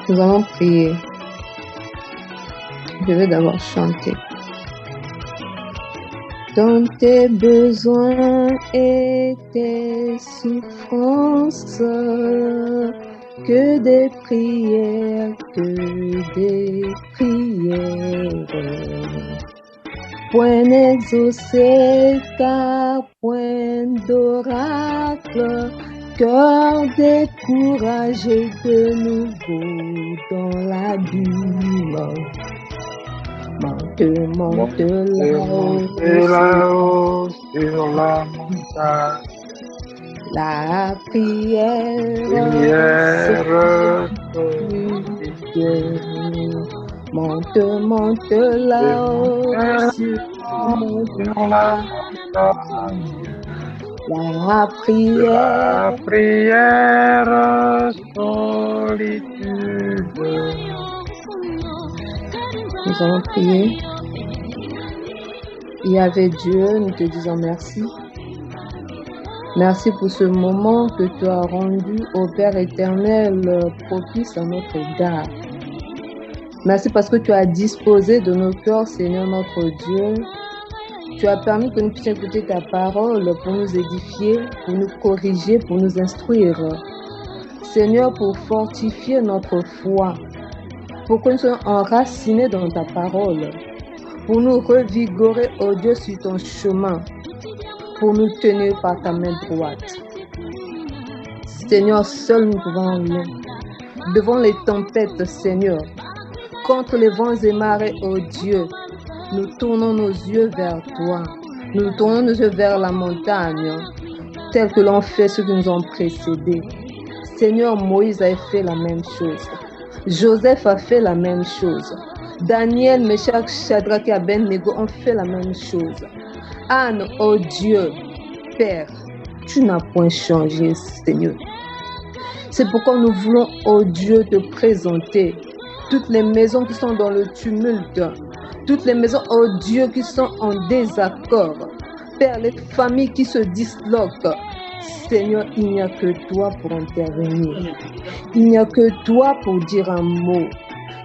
Nous allons prier. Je vais d'abord chanter. Dans tes besoins et tes souffrances, que des prières, point exaucé car point d'oracle, cœur découragé de nouveau dans l'abîme. Monte là-haut sur la montagne. La prière monte là-haut sur la montagne. La prière solitude. Nous allons prier. Yahvé Dieu, nous te disons merci. Merci pour ce moment que tu as rendu au Père éternel propice à notre égard. Merci parce que tu as disposé de nos cœurs, Seigneur notre Dieu. Tu as permis que nous puissions écouter ta parole pour nous édifier, pour nous corriger, pour nous instruire. Seigneur, pour fortifier notre foi, pour que nous soyons enracinés dans ta parole, pour nous revigorer, oh Dieu, sur ton chemin, pour nous tenir par ta main droite. Seigneur, seul nous pouvons rien. Devant les tempêtes, Seigneur, contre les vents et marées, oh Dieu, nous tournons nos yeux vers toi. Nous tournons nos yeux vers la montagne, tel que l'ont fait ceux qui nous ont précédés. Seigneur, Moïse a fait la même chose. Joseph a fait la même chose. Daniel, Meshach, Shadrach et Abednego ont fait la même chose. Anne, oh Dieu, Père, tu n'as point changé, Seigneur. C'est pourquoi nous voulons, oh Dieu, te présenter toutes les maisons qui sont dans le tumulte, toutes les maisons, oh Dieu, qui sont en désaccord. Père, les familles qui se disloquent. Seigneur, il n'y a que toi pour intervenir. Il n'y a que toi pour dire un mot.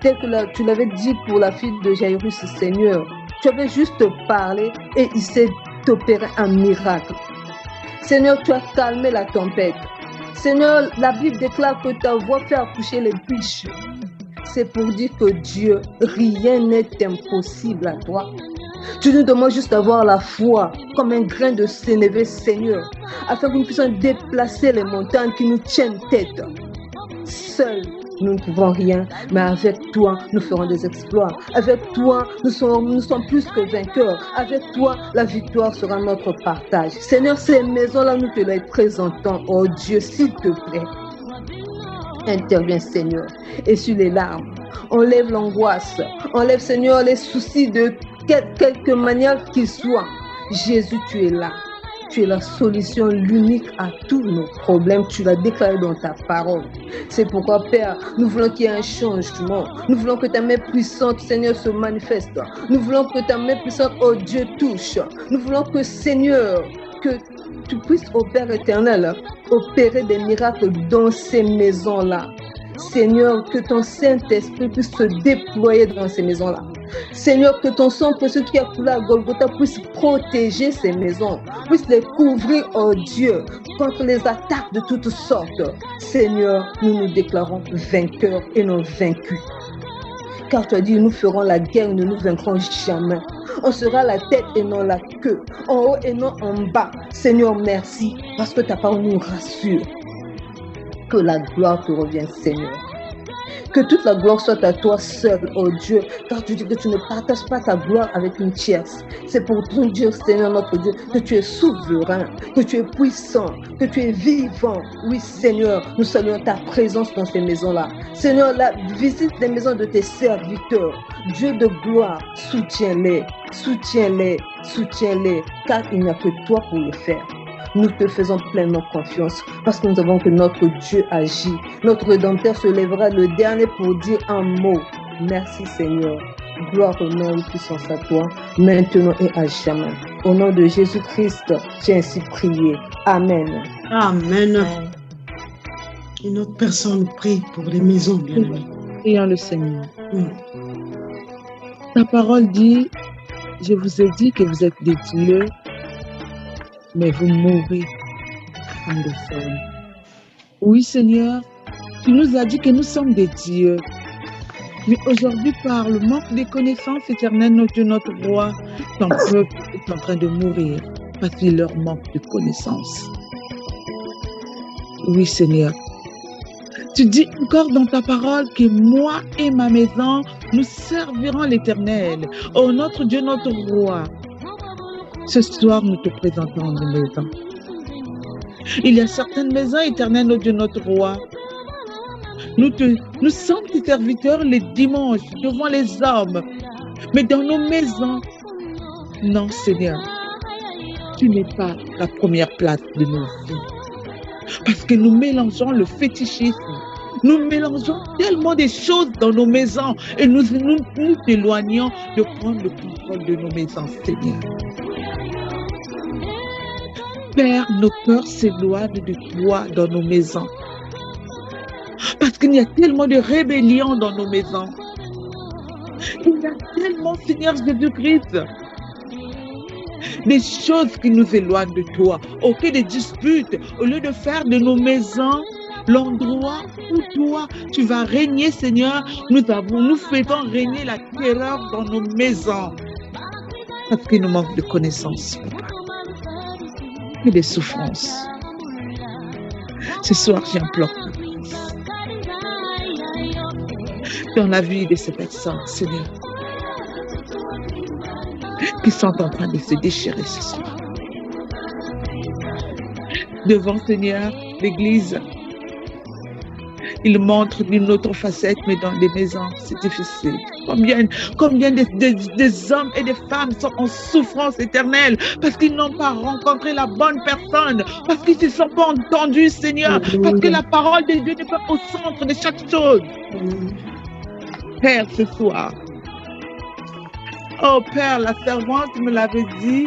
Tel que tu l'avais dit pour la fille de Jairus, Seigneur. Tu avais juste parlé et il s'est opéré un miracle. Seigneur, tu as calmé la tempête. Seigneur, la Bible déclare que ta voix fait accoucher les biches. C'est pour dire que Dieu, rien n'est impossible à toi. Tu nous demandes juste d'avoir la foi comme un grain de sénévé, Seigneur, afin que nous puissions déplacer les montagnes qui nous tiennent tête. Seuls, nous ne pouvons rien, mais avec toi, nous ferons des exploits. Avec toi, nous sommes plus que vainqueurs. Avec toi, la victoire sera notre partage. Seigneur, ces maisons-là, nous te les présentons. Oh Dieu, s'il te plaît, interviens, Seigneur. Et sur les larmes, enlève l'angoisse. Enlève, Seigneur, les soucis de quelque manière qu'ils soient. Jésus, tu es là. Tu es la solution, l'unique à tous nos problèmes. Tu l'as déclaré dans ta parole. C'est pourquoi, Père, nous voulons qu'il y ait un changement. Nous voulons que ta main puissante, Seigneur, se manifeste. Nous voulons que ta main puissante, oh Dieu, touche. Nous voulons que, Seigneur, que tu puisses, ô Père éternel, opérer des miracles dans ces maisons-là. Seigneur, que ton Saint-Esprit puisse se déployer dans ces maisons-là. Seigneur, que ton sang précieux qui a coulé à Golgotha puisse protéger ces maisons, puisse les couvrir, oh Dieu, contre les attaques de toutes sortes. Seigneur, nous nous déclarons vainqueurs et non vaincus. Car tu as dit, nous ferons la guerre, nous ne nous vaincrons jamais. On sera la tête et non la queue, en haut et non en bas. Seigneur, merci, parce que ta parole nous rassure. Que la gloire te revienne, Seigneur. Que toute la gloire soit à toi seul, oh Dieu, car tu dis que tu ne partages pas ta gloire avec une tierce. C'est pour ton Dieu, Seigneur notre Dieu, que tu es souverain, que tu es puissant, que tu es vivant. Oui, Seigneur, nous saluons ta présence dans ces maisons-là. Seigneur, visite les maisons de tes serviteurs. Dieu de gloire, soutiens-les, soutiens-les, soutiens-les, car il n'y a que toi pour le faire. Nous te faisons pleinement confiance parce que nous savons que notre Dieu agit. Notre Rédempteur se lèvera le dernier pour dire un mot. Merci Seigneur. Gloire, honneur et puissance à toi, maintenant et à jamais. Au nom de Jésus-Christ, j'ai ainsi prié. Amen. Amen. Une autre personne prie pour les maisons, bien-aimés. Prions le Seigneur. Ta parole dit, je vous ai dit que vous êtes des dieux, mais vous mourrez comme des hommes. Oui, Seigneur, tu nous as dit que nous sommes des dieux. Mais aujourd'hui, par le manque de connaissances éternelles, notre Dieu, notre roi, ton peuple est en train de mourir parce qu'il leur manque de connaissances. Oui, Seigneur. Tu dis encore dans ta parole que moi et ma maison, nous servirons l'Éternel. Oh, notre Dieu, notre roi. Ce soir, nous te présentons nos maisons. Il y a certaines maisons éternelles, notre Dieu, notre roi. Nous sommes tes serviteurs les dimanches devant les hommes. Mais dans nos maisons, non, Seigneur, tu n'es pas la première place de nos vies. Parce que nous mélangeons le fétichisme. Nous mélangeons tellement de choses dans nos maisons et nous t'éloignons de prendre le contrôle de nos maisons, Seigneur. Père, nos cœurs s'éloignent de toi dans nos maisons. Parce qu'il y a tellement de rébellion dans nos maisons. Il y a tellement, Seigneur Jésus-Christ, des choses qui nous éloignent de toi. Aucun des disputes, au lieu de faire de nos maisons l'endroit où toi, tu vas régner, Seigneur, nous faisons régner la terreur dans nos maisons. Parce qu'il nous manque de connaissances, Papa. Et des souffrances. Ce soir, j'implore ta grâce dans la vie de ces personnes, Seigneur, qui sont en train de se déchirer ce soir. Devant, Seigneur, l'Église, il montre d'une autre facette, mais dans des maisons, c'est difficile. Combien des hommes et des femmes sont en souffrance éternelle parce qu'ils n'ont pas rencontré la bonne personne, parce qu'ils ne se sont pas entendus, Seigneur, parce que la parole de Dieu n'est pas au centre de chaque chose. Père, ce soir, Oh Père, la servante me l'avait dit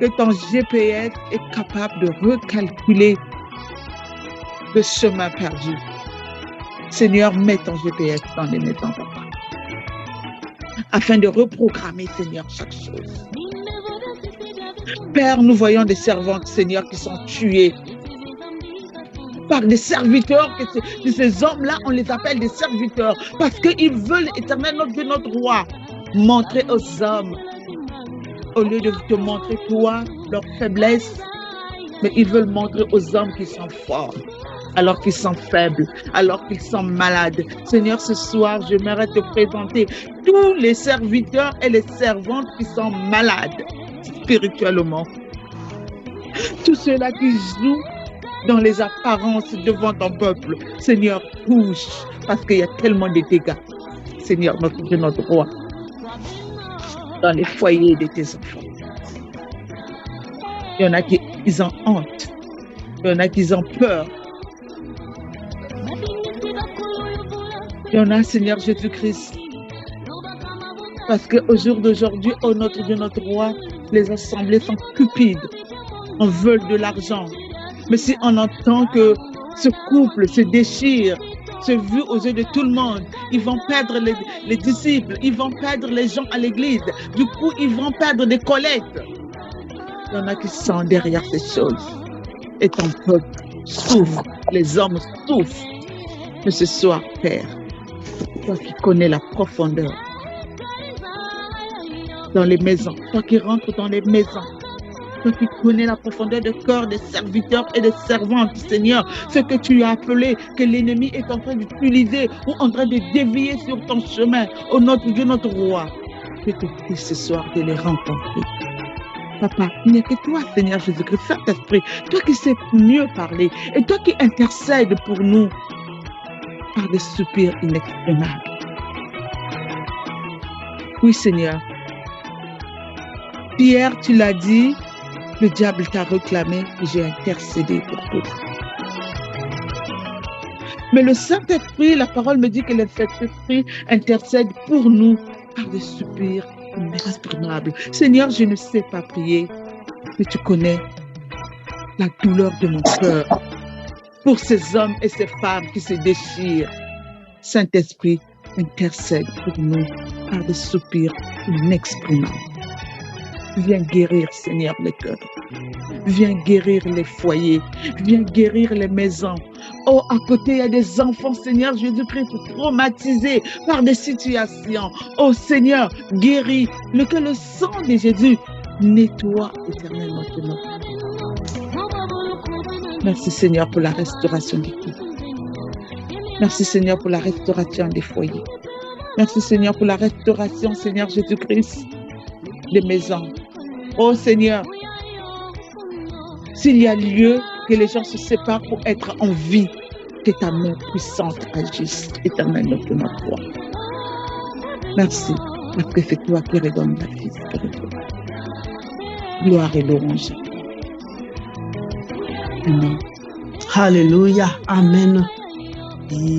que ton GPS est capable de recalculer le chemin perdu. Seigneur, mets ton GPS dans les maisons, papa, afin de reprogrammer, Seigneur, chaque chose. Père, nous voyons des servantes, Seigneur, qui sont tuées par des serviteurs, que ces hommes-là, on les appelle des serviteurs, parce qu'ils veulent, Éternel, notre Dieu, notre roi, montrer aux hommes, au lieu de te montrer toi, leur faiblesse, mais ils veulent montrer aux hommes qu'ils sont forts, alors qu'ils sont faibles, alors qu'ils sont malades. Seigneur, ce soir, j'aimerais te présenter tous les serviteurs et les servantes qui sont malades spirituellement. Tous ceux-là qui jouent dans les apparences devant ton peuple. Seigneur, touche, parce qu'il y a tellement de dégâts. Seigneur, notre Dieu, notre roi, dans les foyers de tes enfants. Il y en a qui ils ont honte. Il y en a qui ont peur. Il y en a, Seigneur Jésus-Christ, parce qu'au jour d'aujourd'hui, oh notre Dieu, notre roi, les assemblées sont cupides. On veut de l'argent. Mais si on entend que ce couple se déchire, se vue aux yeux de tout le monde, ils vont perdre les disciples, ils vont perdre les gens à l'église. Du coup, ils vont perdre des collectes. Il y en a qui sont derrière ces choses. Et ton peuple souffre, les hommes souffrent. Mais ce soir, Père, toi qui connais la profondeur dans les maisons, toi qui rentres dans les maisons, toi qui connais la profondeur de cœur des serviteurs et des servantes, Seigneur, ce que tu as appelé, que l'ennemi est en train d'utiliser ou en train de dévier sur ton chemin, ô notre Dieu, notre roi, je te prie ce soir de les rencontrer. Papa, il n'y a que toi, Seigneur Jésus-Christ, Saint-Esprit, toi qui sais mieux parler et toi qui intercèdes pour nous par des soupirs inexprimables. Oui, Seigneur. Pierre, tu l'as dit, le diable t'a réclamé et j'ai intercédé pour toi. Mais le Saint-Esprit, la parole me dit que le Saint-Esprit intercède pour nous par des soupirs inexprimables. Seigneur, je ne sais pas prier, mais tu connais la douleur de mon cœur pour ces hommes et ces femmes qui se déchirent. Saint-Esprit, intercède pour nous par des soupirs inexprimables. Viens guérir, Seigneur, les cœurs. Viens guérir les foyers. Viens guérir les maisons. Oh, à côté, il y a des enfants, Seigneur Jésus-Christ, traumatisés par des situations. Oh, Seigneur, guéris. Que le sang de Jésus nettoie éternellement notre. Merci, Seigneur, pour la restauration des coups. Merci, Seigneur, pour la restauration des foyers. Merci, Seigneur, pour la restauration, Seigneur Jésus-Christ, des maisons. Oh Seigneur, s'il y a lieu que les gens se séparent pour être en vie, que ta main puissante agisse, éternel notre roi. Merci, parce que c'est toi qui redonnes la vie spirituelle. Gloire et louange. Amen. Alléluia. Amen.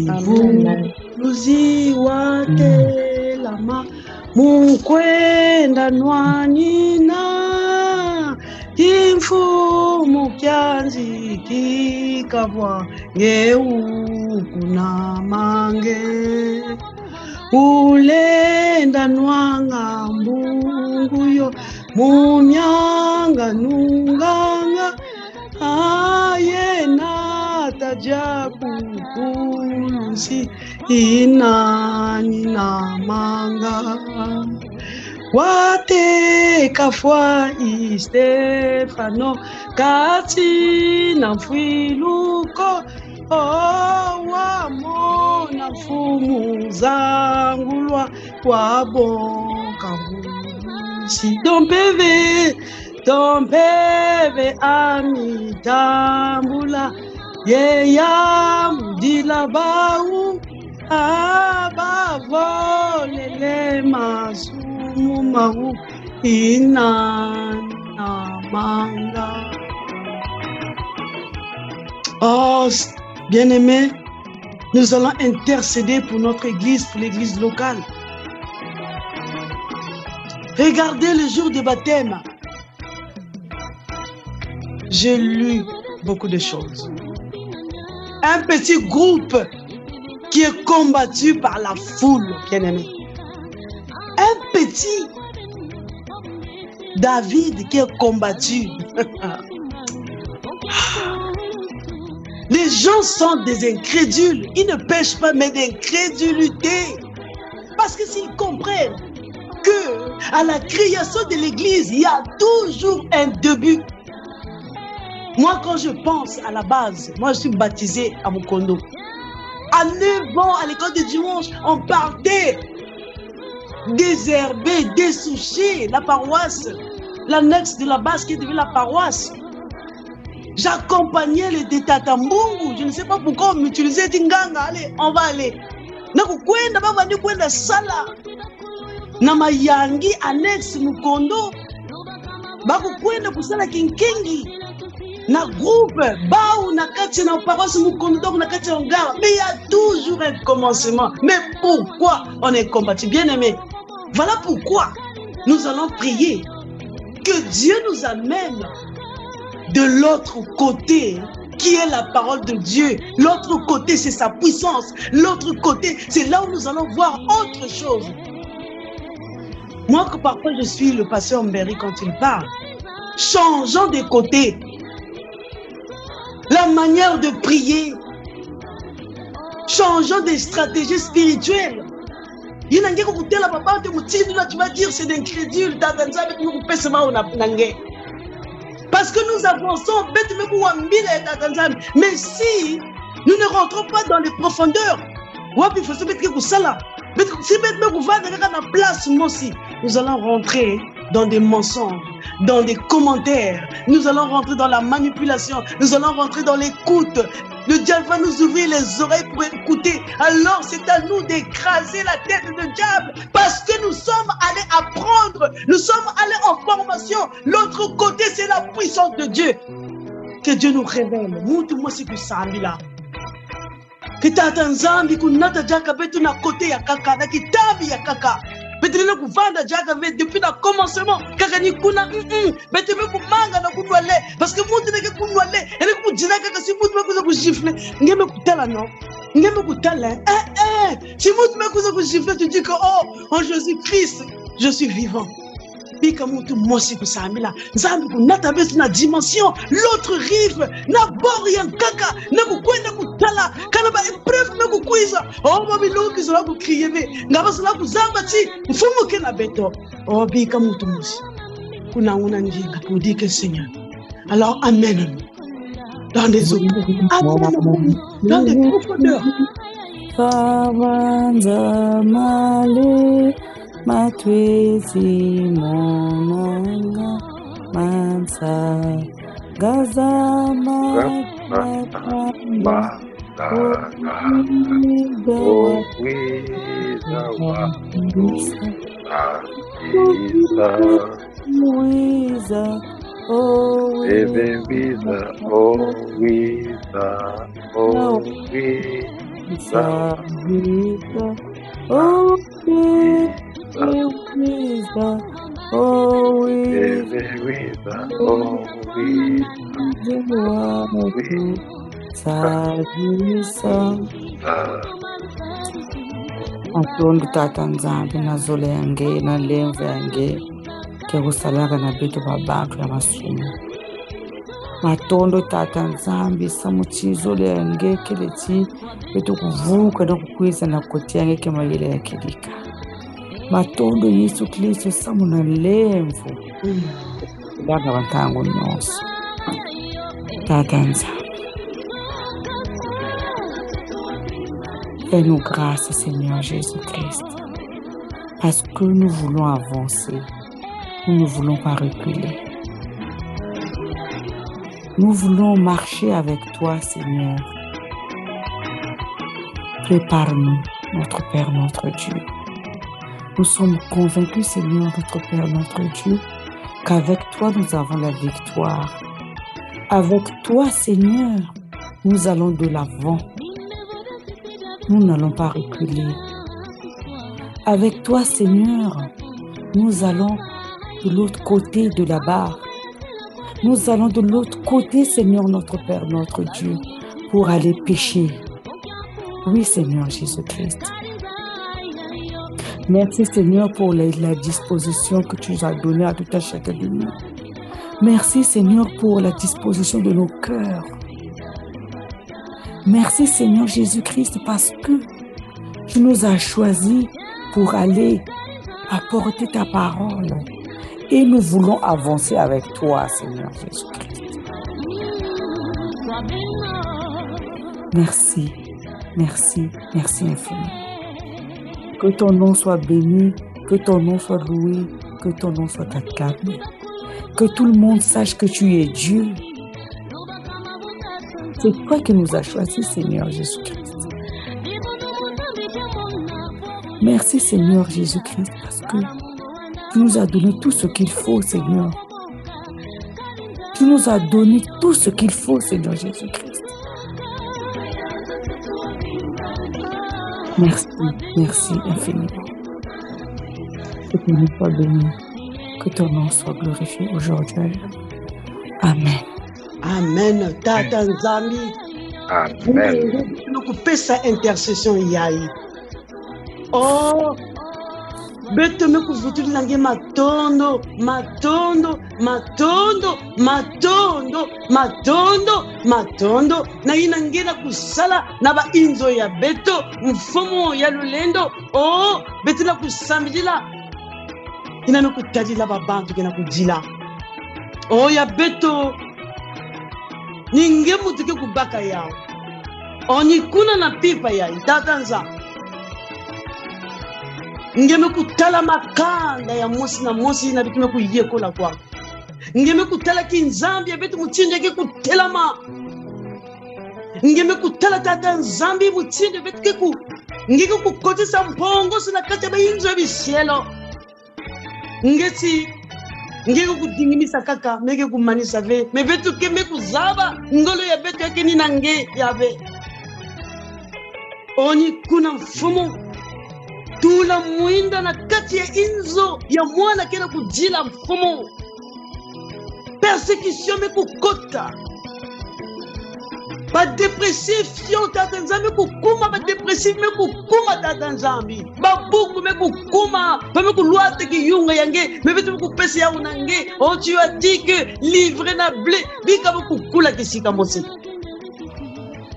Amen. Mukwenda nwanina imfumu kyanzi kikavwa ngeukuna mange ulenda nwanga mbunguyo mumyanga nunganga ayena tajabukulusi inani na manga wateka fwa Stefano kati na mfiluko wamona mfumu zangulwa wabonka mbusi Tompeve amitambula yeya mudila bau abavolele masumu mau inanamanga. Oh, bien-aimés, nous allons intercéder pour notre église, pour l'église locale. Regardez le jour du baptême. J'ai lu beaucoup de choses. Un petit groupe qui est combattu par la foule, bien-aimé. Un petit David qui est combattu. Les gens sont des incrédules. Ils ne pêchent pas, mais d'incrédulité. Parce que s'ils comprennent que à la création de l'Église, il y a toujours un début. Moi, quand je pense à la base, moi, je suis baptisé à Mukondo. À 9 ans, à l'école de dimanche, on partait désherber, dessoucher la paroisse, l'annexe de la base qui est devenue la paroisse. J'accompagnais les Détatambungu. Je ne sais pas pourquoi on m'utilisait Tinganga. Allez, on va aller. Nakukwenda baba ni kwenda sala. Na mayangi annexe Mukondo. Bakukwenda kusala kinkingi. Na groupe Baou na kati na paroisse Mukondo donc na kati Ngara. Mais il y a toujours un commencement. Mais pourquoi on est combattu? Bien aimé. Voilà pourquoi nous allons prier que Dieu nous amène de l'autre côté, qui est la parole de Dieu. L'autre côté, c'est sa puissance. L'autre côté, c'est là où nous allons voir autre chose. Moi, que parfois je suis le pasteur Mberi quand il parle, changeons de côté. La manière de prier, changeons des stratégies spirituelles. Tu vas dire c'est d'incrédule. Parce que nous avançons, mais si nous ne rentrons pas dans les profondeurs, nous allons rentrer dans des mensonges, dans des commentaires, nous allons rentrer dans la manipulation, nous allons rentrer dans l'écoute. Le diable va nous ouvrir les oreilles pour écouter. Alors c'est à nous d'écraser la tête du diable parce que nous sommes allés apprendre, nous sommes allés en formation. L'autre côté, c'est la puissance de Dieu. Que Dieu nous révèle. Que tata nzambi kunata jaka betu na côté ya kaka na kitabi ya kaka. Betelele kuvanda jaka ve depuis le commencement kaka ni kuna betebe kumanga na kunwale parce que mutu neke kunwale ele kujina kaka si mutu mekuza kujifle ngeme kutala no ngeme kutala si mutu mekuza kujifle tu dis que oh en Jésus-Christ je suis vivant. Bika mutu mosi kusamila nzambi kunata betu na dimension l'autre rive na borian kaka na kukwenda kutala kana ba épreuve na kukuiza oh mamilu kizola ku crier ngaba sola kuzamba ti mfumuke na beto oh bika mutu mosi kuna una njinga pour dire que Seigneur alors amène-nous dans des eaux amène-nous dans des profondeurs. Favanza male matwezi monanga mansa gazama Atondo tata nzambi na zole yange na lemve yange ke kusalaka na bitu babantu ya masumu matondo tata nzambi samuchizo le yange keleti bitu kuvuka na kukwiza na koti yange ke mayele ya kilika matondo Yesu Kristo samu na lemvu daga bantango nyonso tata nzambi. Fais-nous grâce, Seigneur Jésus-Christ, parce que nous voulons avancer, nous ne voulons pas reculer. Nous voulons marcher avec toi, Seigneur. Prépare-nous, notre Père, notre Dieu. Nous sommes convaincus, Seigneur, notre Père, notre Dieu, qu'avec toi, nous avons la victoire. Avec toi, Seigneur, nous allons de l'avant. Nous n'allons pas reculer. Avec toi, Seigneur, nous allons de l'autre côté de la barre. Nous allons de l'autre côté, Seigneur notre Père, notre Dieu, pour aller pécher. Oui, Seigneur Jésus-Christ. Merci, Seigneur, pour la disposition que tu as donnée à tout un chacun de nous. Merci, Seigneur, pour la disposition de nos cœurs. Merci, Seigneur Jésus-Christ, parce que tu nous as choisis pour aller apporter ta parole. Et nous voulons avancer avec toi, Seigneur Jésus-Christ. Merci, merci, merci infiniment. Que ton nom soit béni, que ton nom soit loué, que ton nom soit acclamé. Que tout le monde sache que tu es Dieu. C'est toi qui nous as choisis, Seigneur Jésus-Christ. Merci, Seigneur Jésus-Christ, parce que tu nous as donné tout ce qu'il faut, Seigneur. Tu nous as donné tout ce qu'il faut, Seigneur Jésus-Christ. Merci, merci infiniment. Que ton nom soit béni, que ton nom soit glorifié aujourd'hui. Amen. Amen. Tata Nzambi. Amen. Nakupesa intercession yayi. Oh, beto mekuvutuli nange matondo, matondo, matondo, matondo, matondo, matondo. Na inangena kusala na ba inzo ya beto, mfumo ya lulendo. Oh, beto na kusambilila. Ina nukutadila babantu kena kujila. Oh, ya beto. Ninge mutuke kubaka yao. Oni kuna na pipa ya itatanza. Ngeme kutala makanda ya mosi na mosi na bitume kuyiye kola kwa. Ngeme kutala kinzambi ya betu mutinde ke kutelama. Ngeme kutala tata nzambi mutinde betu ke ku. Ngeke kukotisa mpongo sina kati ya bayinzo ya bisielo. Ngeti ngeke kudingimisa kaka meke kumanisa ve mebetu ke mekuzaba ngolo ya betu yake ni nange yabe. Oni kuna mfumo tula muinda na kati ya inzo ya mwana kena kujila mfumo persécution mekukota ba dépression tata nzambi kukuma ba dépressif mekukuma tata nzambi ba buku mekukuma ba mekulwate kiyunga yange mebetu mekupesa ya unange. Oh, tu as dit que livrer na blé bika mekukula kisika mosi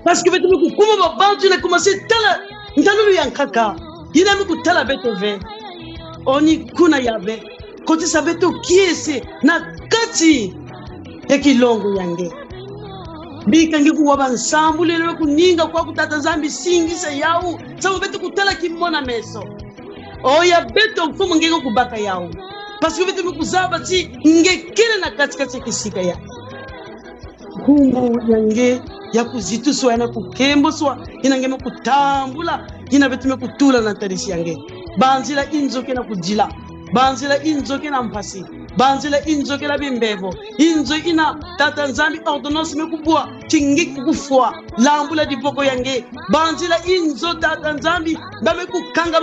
parce que betu mekukuma ba bantu na commencer tala ndalulu yankaka ina mekutala beto ve oni kuna yabe koti sa beto kiese na kati ya kilongo yange bika ngi kuwaba nsambule lewe kuninga kwa kutata nzambi singisa yau sabu beto kutala kimona meso oya beto mfumu ngeko kubaka yau parce que beto mekuzaba ti ngekele na kati kisika ya kungu yange ya kuzituswa yana kukemboswa ina ngeme kutambula ina betu mekutula na tarisi yange banzila inzoke na kujila banzila inzoke na mpasi banzila inzoke la bimbevo inzo ina tata nzambi ordonnance mekubwa tingiki kufwa lambula dipoko yange banzila inzo tata nzambi bamekukanga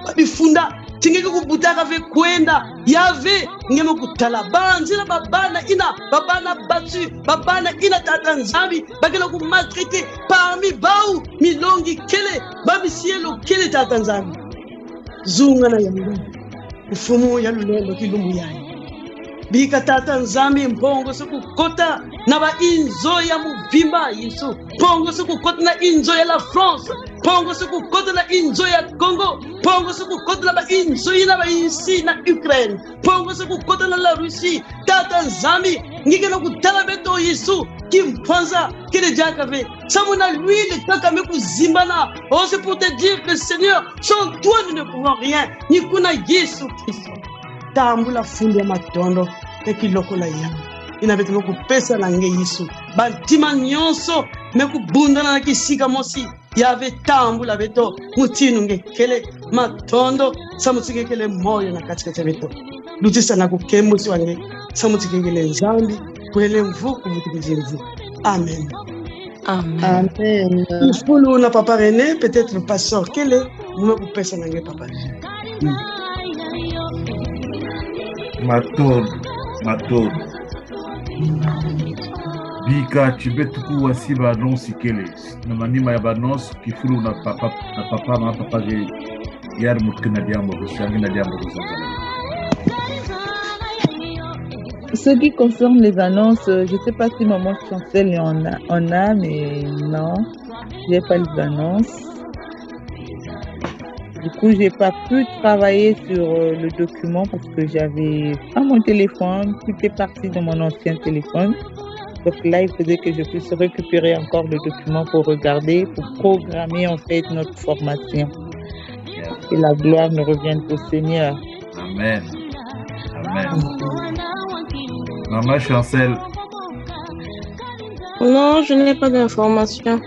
babifunda tingiki kubutaka ve kwenda yave ngeme kutala banzila babana ina babana battu babana ina tata nzambi bakela ku maltraiter parmi bau milongi kele babisielo kele tata nzambi zunga na yangu ufumu ya lulendo kilumu yayi bika tata nzambi mpongo sokukota na ba inzo ya muvimba Yesu pongo sokukota na inzo ya la France pongo sokukota na inzo ya Congo pongo sokukota na ba inzo ina ba insi na Ukraine pongo sokukota na la Russie tata nzambi ngikela kutala beto Yesu kimpanza kile jakave samuna l'huile kaka mekuzimbana. Oh, c'est pour te dire que Seigneur sans toi nous ne pouvons rien ni kuna Yesu Kristo tambula fundi ya matondo ekilokola yango ina betu mekupesa na nge Yesu bantima nyonso mekubundana na kisika mosi yave tambula beto mutinu ngekele matondo samutsikekele moyo na katikati beto lutisa na kukembosi wange samutsikekele nzambi kwele mvuku mutukuzi mvuku. Amen. Amen. Amen. Pour nous, papa René, peut-être pasteur, quel est vous me coupez ça, papa. Matondo. Bika chibetuku wasi banonsi kele. Na manima ya banonsi kifulu na papa yar mutkina diambo kushangi na diambo kusangala. Ce qui concerne les annonces, je ne sais pas si maman Chancel en a, mais non, je n'ai pas les annonces. Du coup, je n'ai pas pu travailler sur le document parce que j'avais pas mon téléphone, tout est parti de mon ancien téléphone. Donc là, il faisait que je puisse récupérer encore le document pour regarder, pour programmer en fait notre formation. Que la gloire nous revienne au Seigneur. Amen. Amen. Maman Chancel. Non, je n'ai pas d'informations.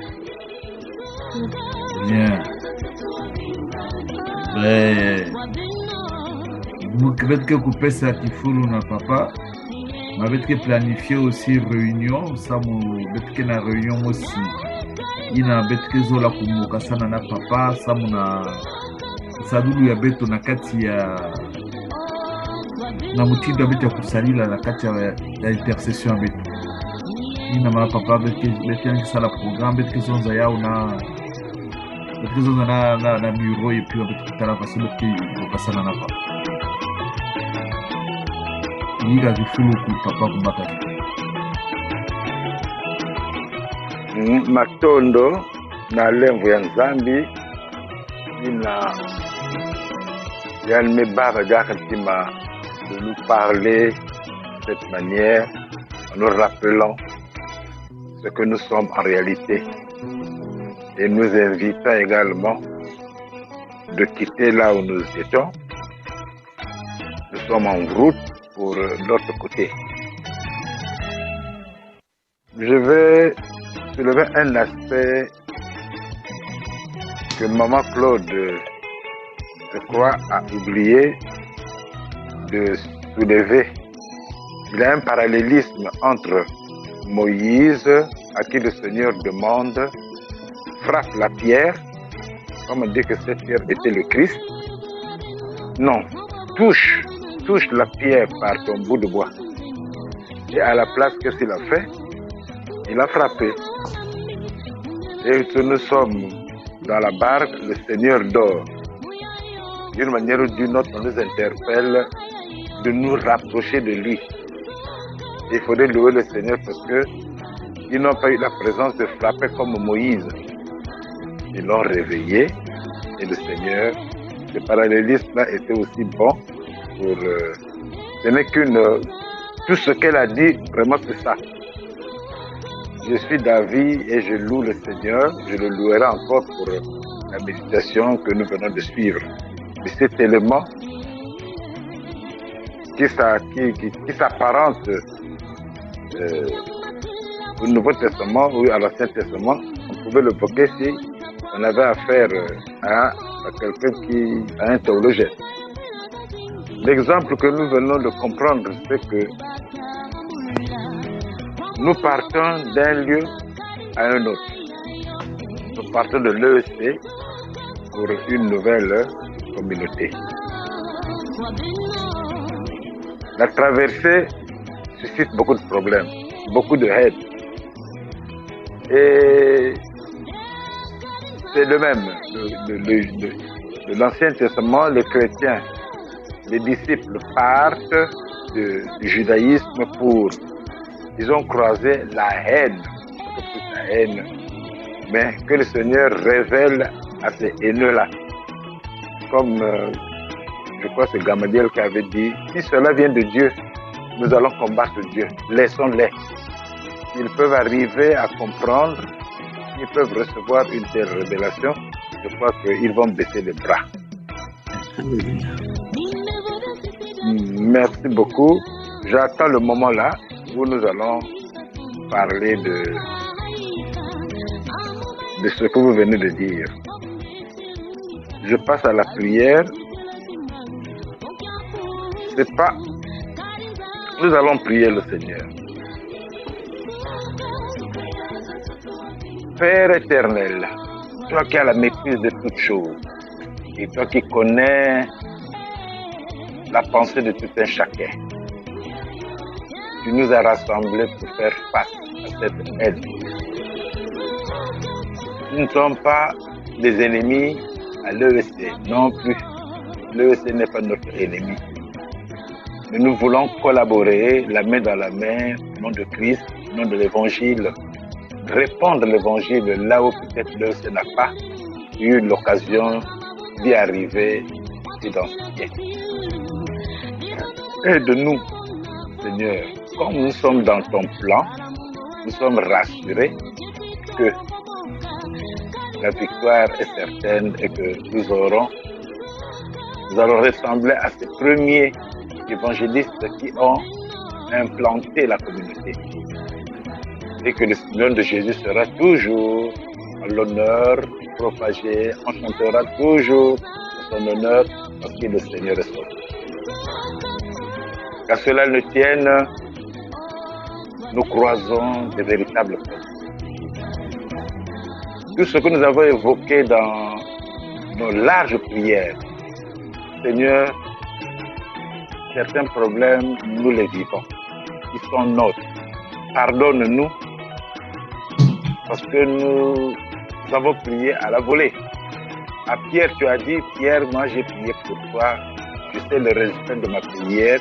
Bien. Peut-être que couper ça qui fout na papa. Mais peut-être que planifier aussi réunion. Ça peut-être que na réunion aussi. Il na peut-être que zola kumuka sana na papa. Ça muna sadulu ya beto na kati ya na mutindo beto ya kusalila na kati ya intercession beto. Ina ma papa beto que ça la programme beto que zonza yao na beto zonza na muro et puis beto que tala façon beto que kasana na papa. Ila kifulu ku papa kumbata. Matondo na lembo ya Nzambi Yann Mebar de nous parler de cette manière en nous rappelant ce que nous sommes en réalité et nous invitant également de quitter là où nous étions. Nous sommes en route pour l'autre côté. Je vais soulever un aspect que Maman Claude, je crois, a oublié de soulever. Il y a un parallélisme entre Moïse, à qui le Seigneur demande, frappe la pierre, comme on dit que cette pierre était le Christ. Non, touche la pierre par ton bout de bois. Et à la place, qu'est-ce qu'il a fait? Il a frappé. Et que nous sommes dans la barque, le Seigneur dort. D'une manière ou d'une autre, on nous interpelle de nous rapprocher de lui. Il faudrait louer le Seigneur parce qu'ils n'ont pas eu la présence de frapper comme Moïse. Ils l'ont réveillé et le Seigneur, ce parallélisme-là était aussi bon pour... ce n'est qu'une... tout ce qu'elle a dit, vraiment c'est ça. Je suis d'avis et je loue le Seigneur. Je le louerai encore pour la méditation que nous venons de suivre. Mais cet élément qui s'apparente au Nouveau Testament ou à l'Ancien Testament, on pouvait l'évoquer si on avait affaire à quelqu'un à un théologien. L'exemple que nous venons de comprendre, c'est que nous partons d'un lieu à un autre. Nous partons de l'EEC pour une nouvelle communauté. La traversée suscite beaucoup de problèmes, beaucoup de haine. Et c'est le même. De l'Ancien Testament, les chrétiens, les disciples partent du judaïsme pour... Ils ont croisé la haine, mais que le Seigneur révèle à ces haineux-là. Comme je crois que c'est Gamaliel qui avait dit, si cela vient de Dieu, nous allons combattre Dieu. Laissons-les. Ils peuvent arriver à comprendre, ils peuvent recevoir une telle révélation, je crois qu'ils vont baisser les bras. Merci beaucoup. J'attends le moment là où nous allons parler de ce que vous venez de dire. Je passe à la prière. C'est pas... Nous allons prier le Seigneur. Père éternel, toi qui as la maîtrise de toutes choses, et toi qui connais la pensée de tout un chacun. Tu nous as rassemblés pour faire face à cette aide. Nous ne sommes pas des ennemis à l'EEC, non plus. L'EEC n'est pas notre ennemi. Mais nous voulons collaborer, la main dans la main, au nom de Christ, au nom de l'Évangile, répandre l'Évangile là où peut-être l'EEC n'a pas eu l'occasion d'y arriver et d'enseigner. Aide-nous, Seigneur. Comme nous sommes dans ton plan, nous sommes rassurés que la victoire est certaine et que nous allons ressembler à ces premiers évangélistes qui ont implanté la communauté. Et que le nom de Jésus sera toujours en l'honneur, propagé, on chantera toujours son honneur parce que le Seigneur est sauvé. Qu'à cela ne tienne, nous croisons des véritables personnes. Tout ce que nous avons évoqué dans nos larges prières, Seigneur, certains problèmes, nous les vivons. Ils sont nôtres. Pardonne-nous parce que nous avons prié à la volée. À Pierre, tu as dit, Pierre, moi j'ai prié pour toi. Je sais le résultat de ma prière.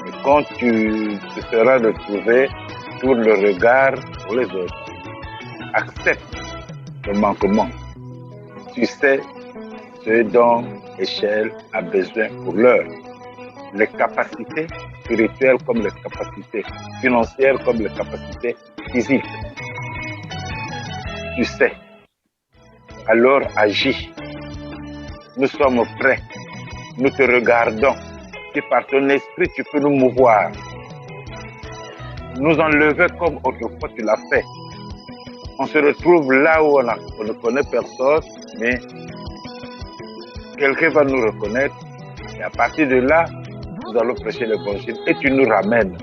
Et quand tu te seras retrouvé, tourne le regard pour les autres. Accepte le manquement. Tu sais ce dont l'échelle a besoin pour l'heure. Les capacités spirituelles comme les capacités financières comme les capacités physiques. Tu sais. Alors agis. Nous sommes prêts. Nous te regardons. Si par ton esprit tu peux nous mouvoir. Nous enlever comme autrefois tu l'as fait. On se retrouve là où on ne connaît personne, mais quelqu'un va nous reconnaître. Et à partir de là, nous allons prêcher l'évangile et tu nous ramènes.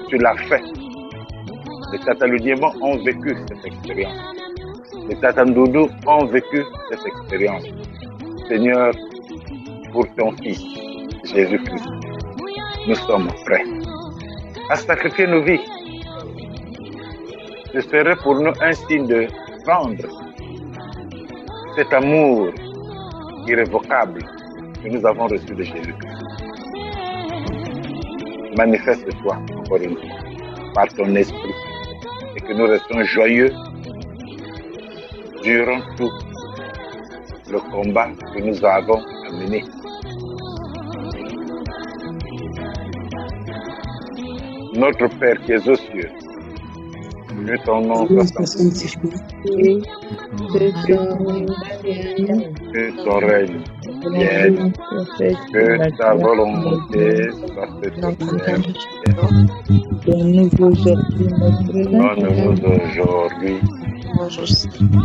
Tu l'as fait. Les Tataloudiémans ont vécu cette expérience. Les Tatandoudou ont vécu cette expérience. Seigneur, pour ton Fils, Jésus-Christ, nous sommes prêts à sacrifier nos vies. Ce serait pour nous un signe de prendre cet amour irrévocable que nous avons reçu de Jésus-Christ. Manifeste-toi encore une fois par ton esprit et que nous restons joyeux durant tout le combat que nous avons à mener. Notre Père qui es aux cieux, que ton nom soit sanctifié, que ton règne vienne, que ta volonté soit faite sur terre. Donne-nous aujourd'hui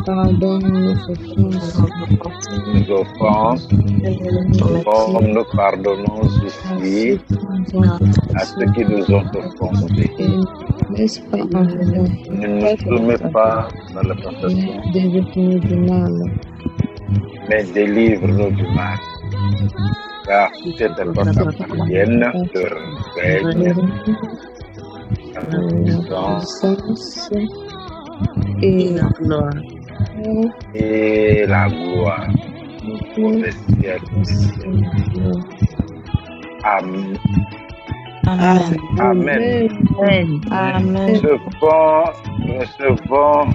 Pardonne-nous nos offenses, comme nous pardonnons aussi à ceux qui nous ont offensés. Ne nous soumets pas dans la tentation, mais délivre-nous du mal. Car c'est ta part appartienne, le règne, la puissance et la gloire. Et la gloire pour les siècles. Amen. Amen. Amen. Amen. Recevons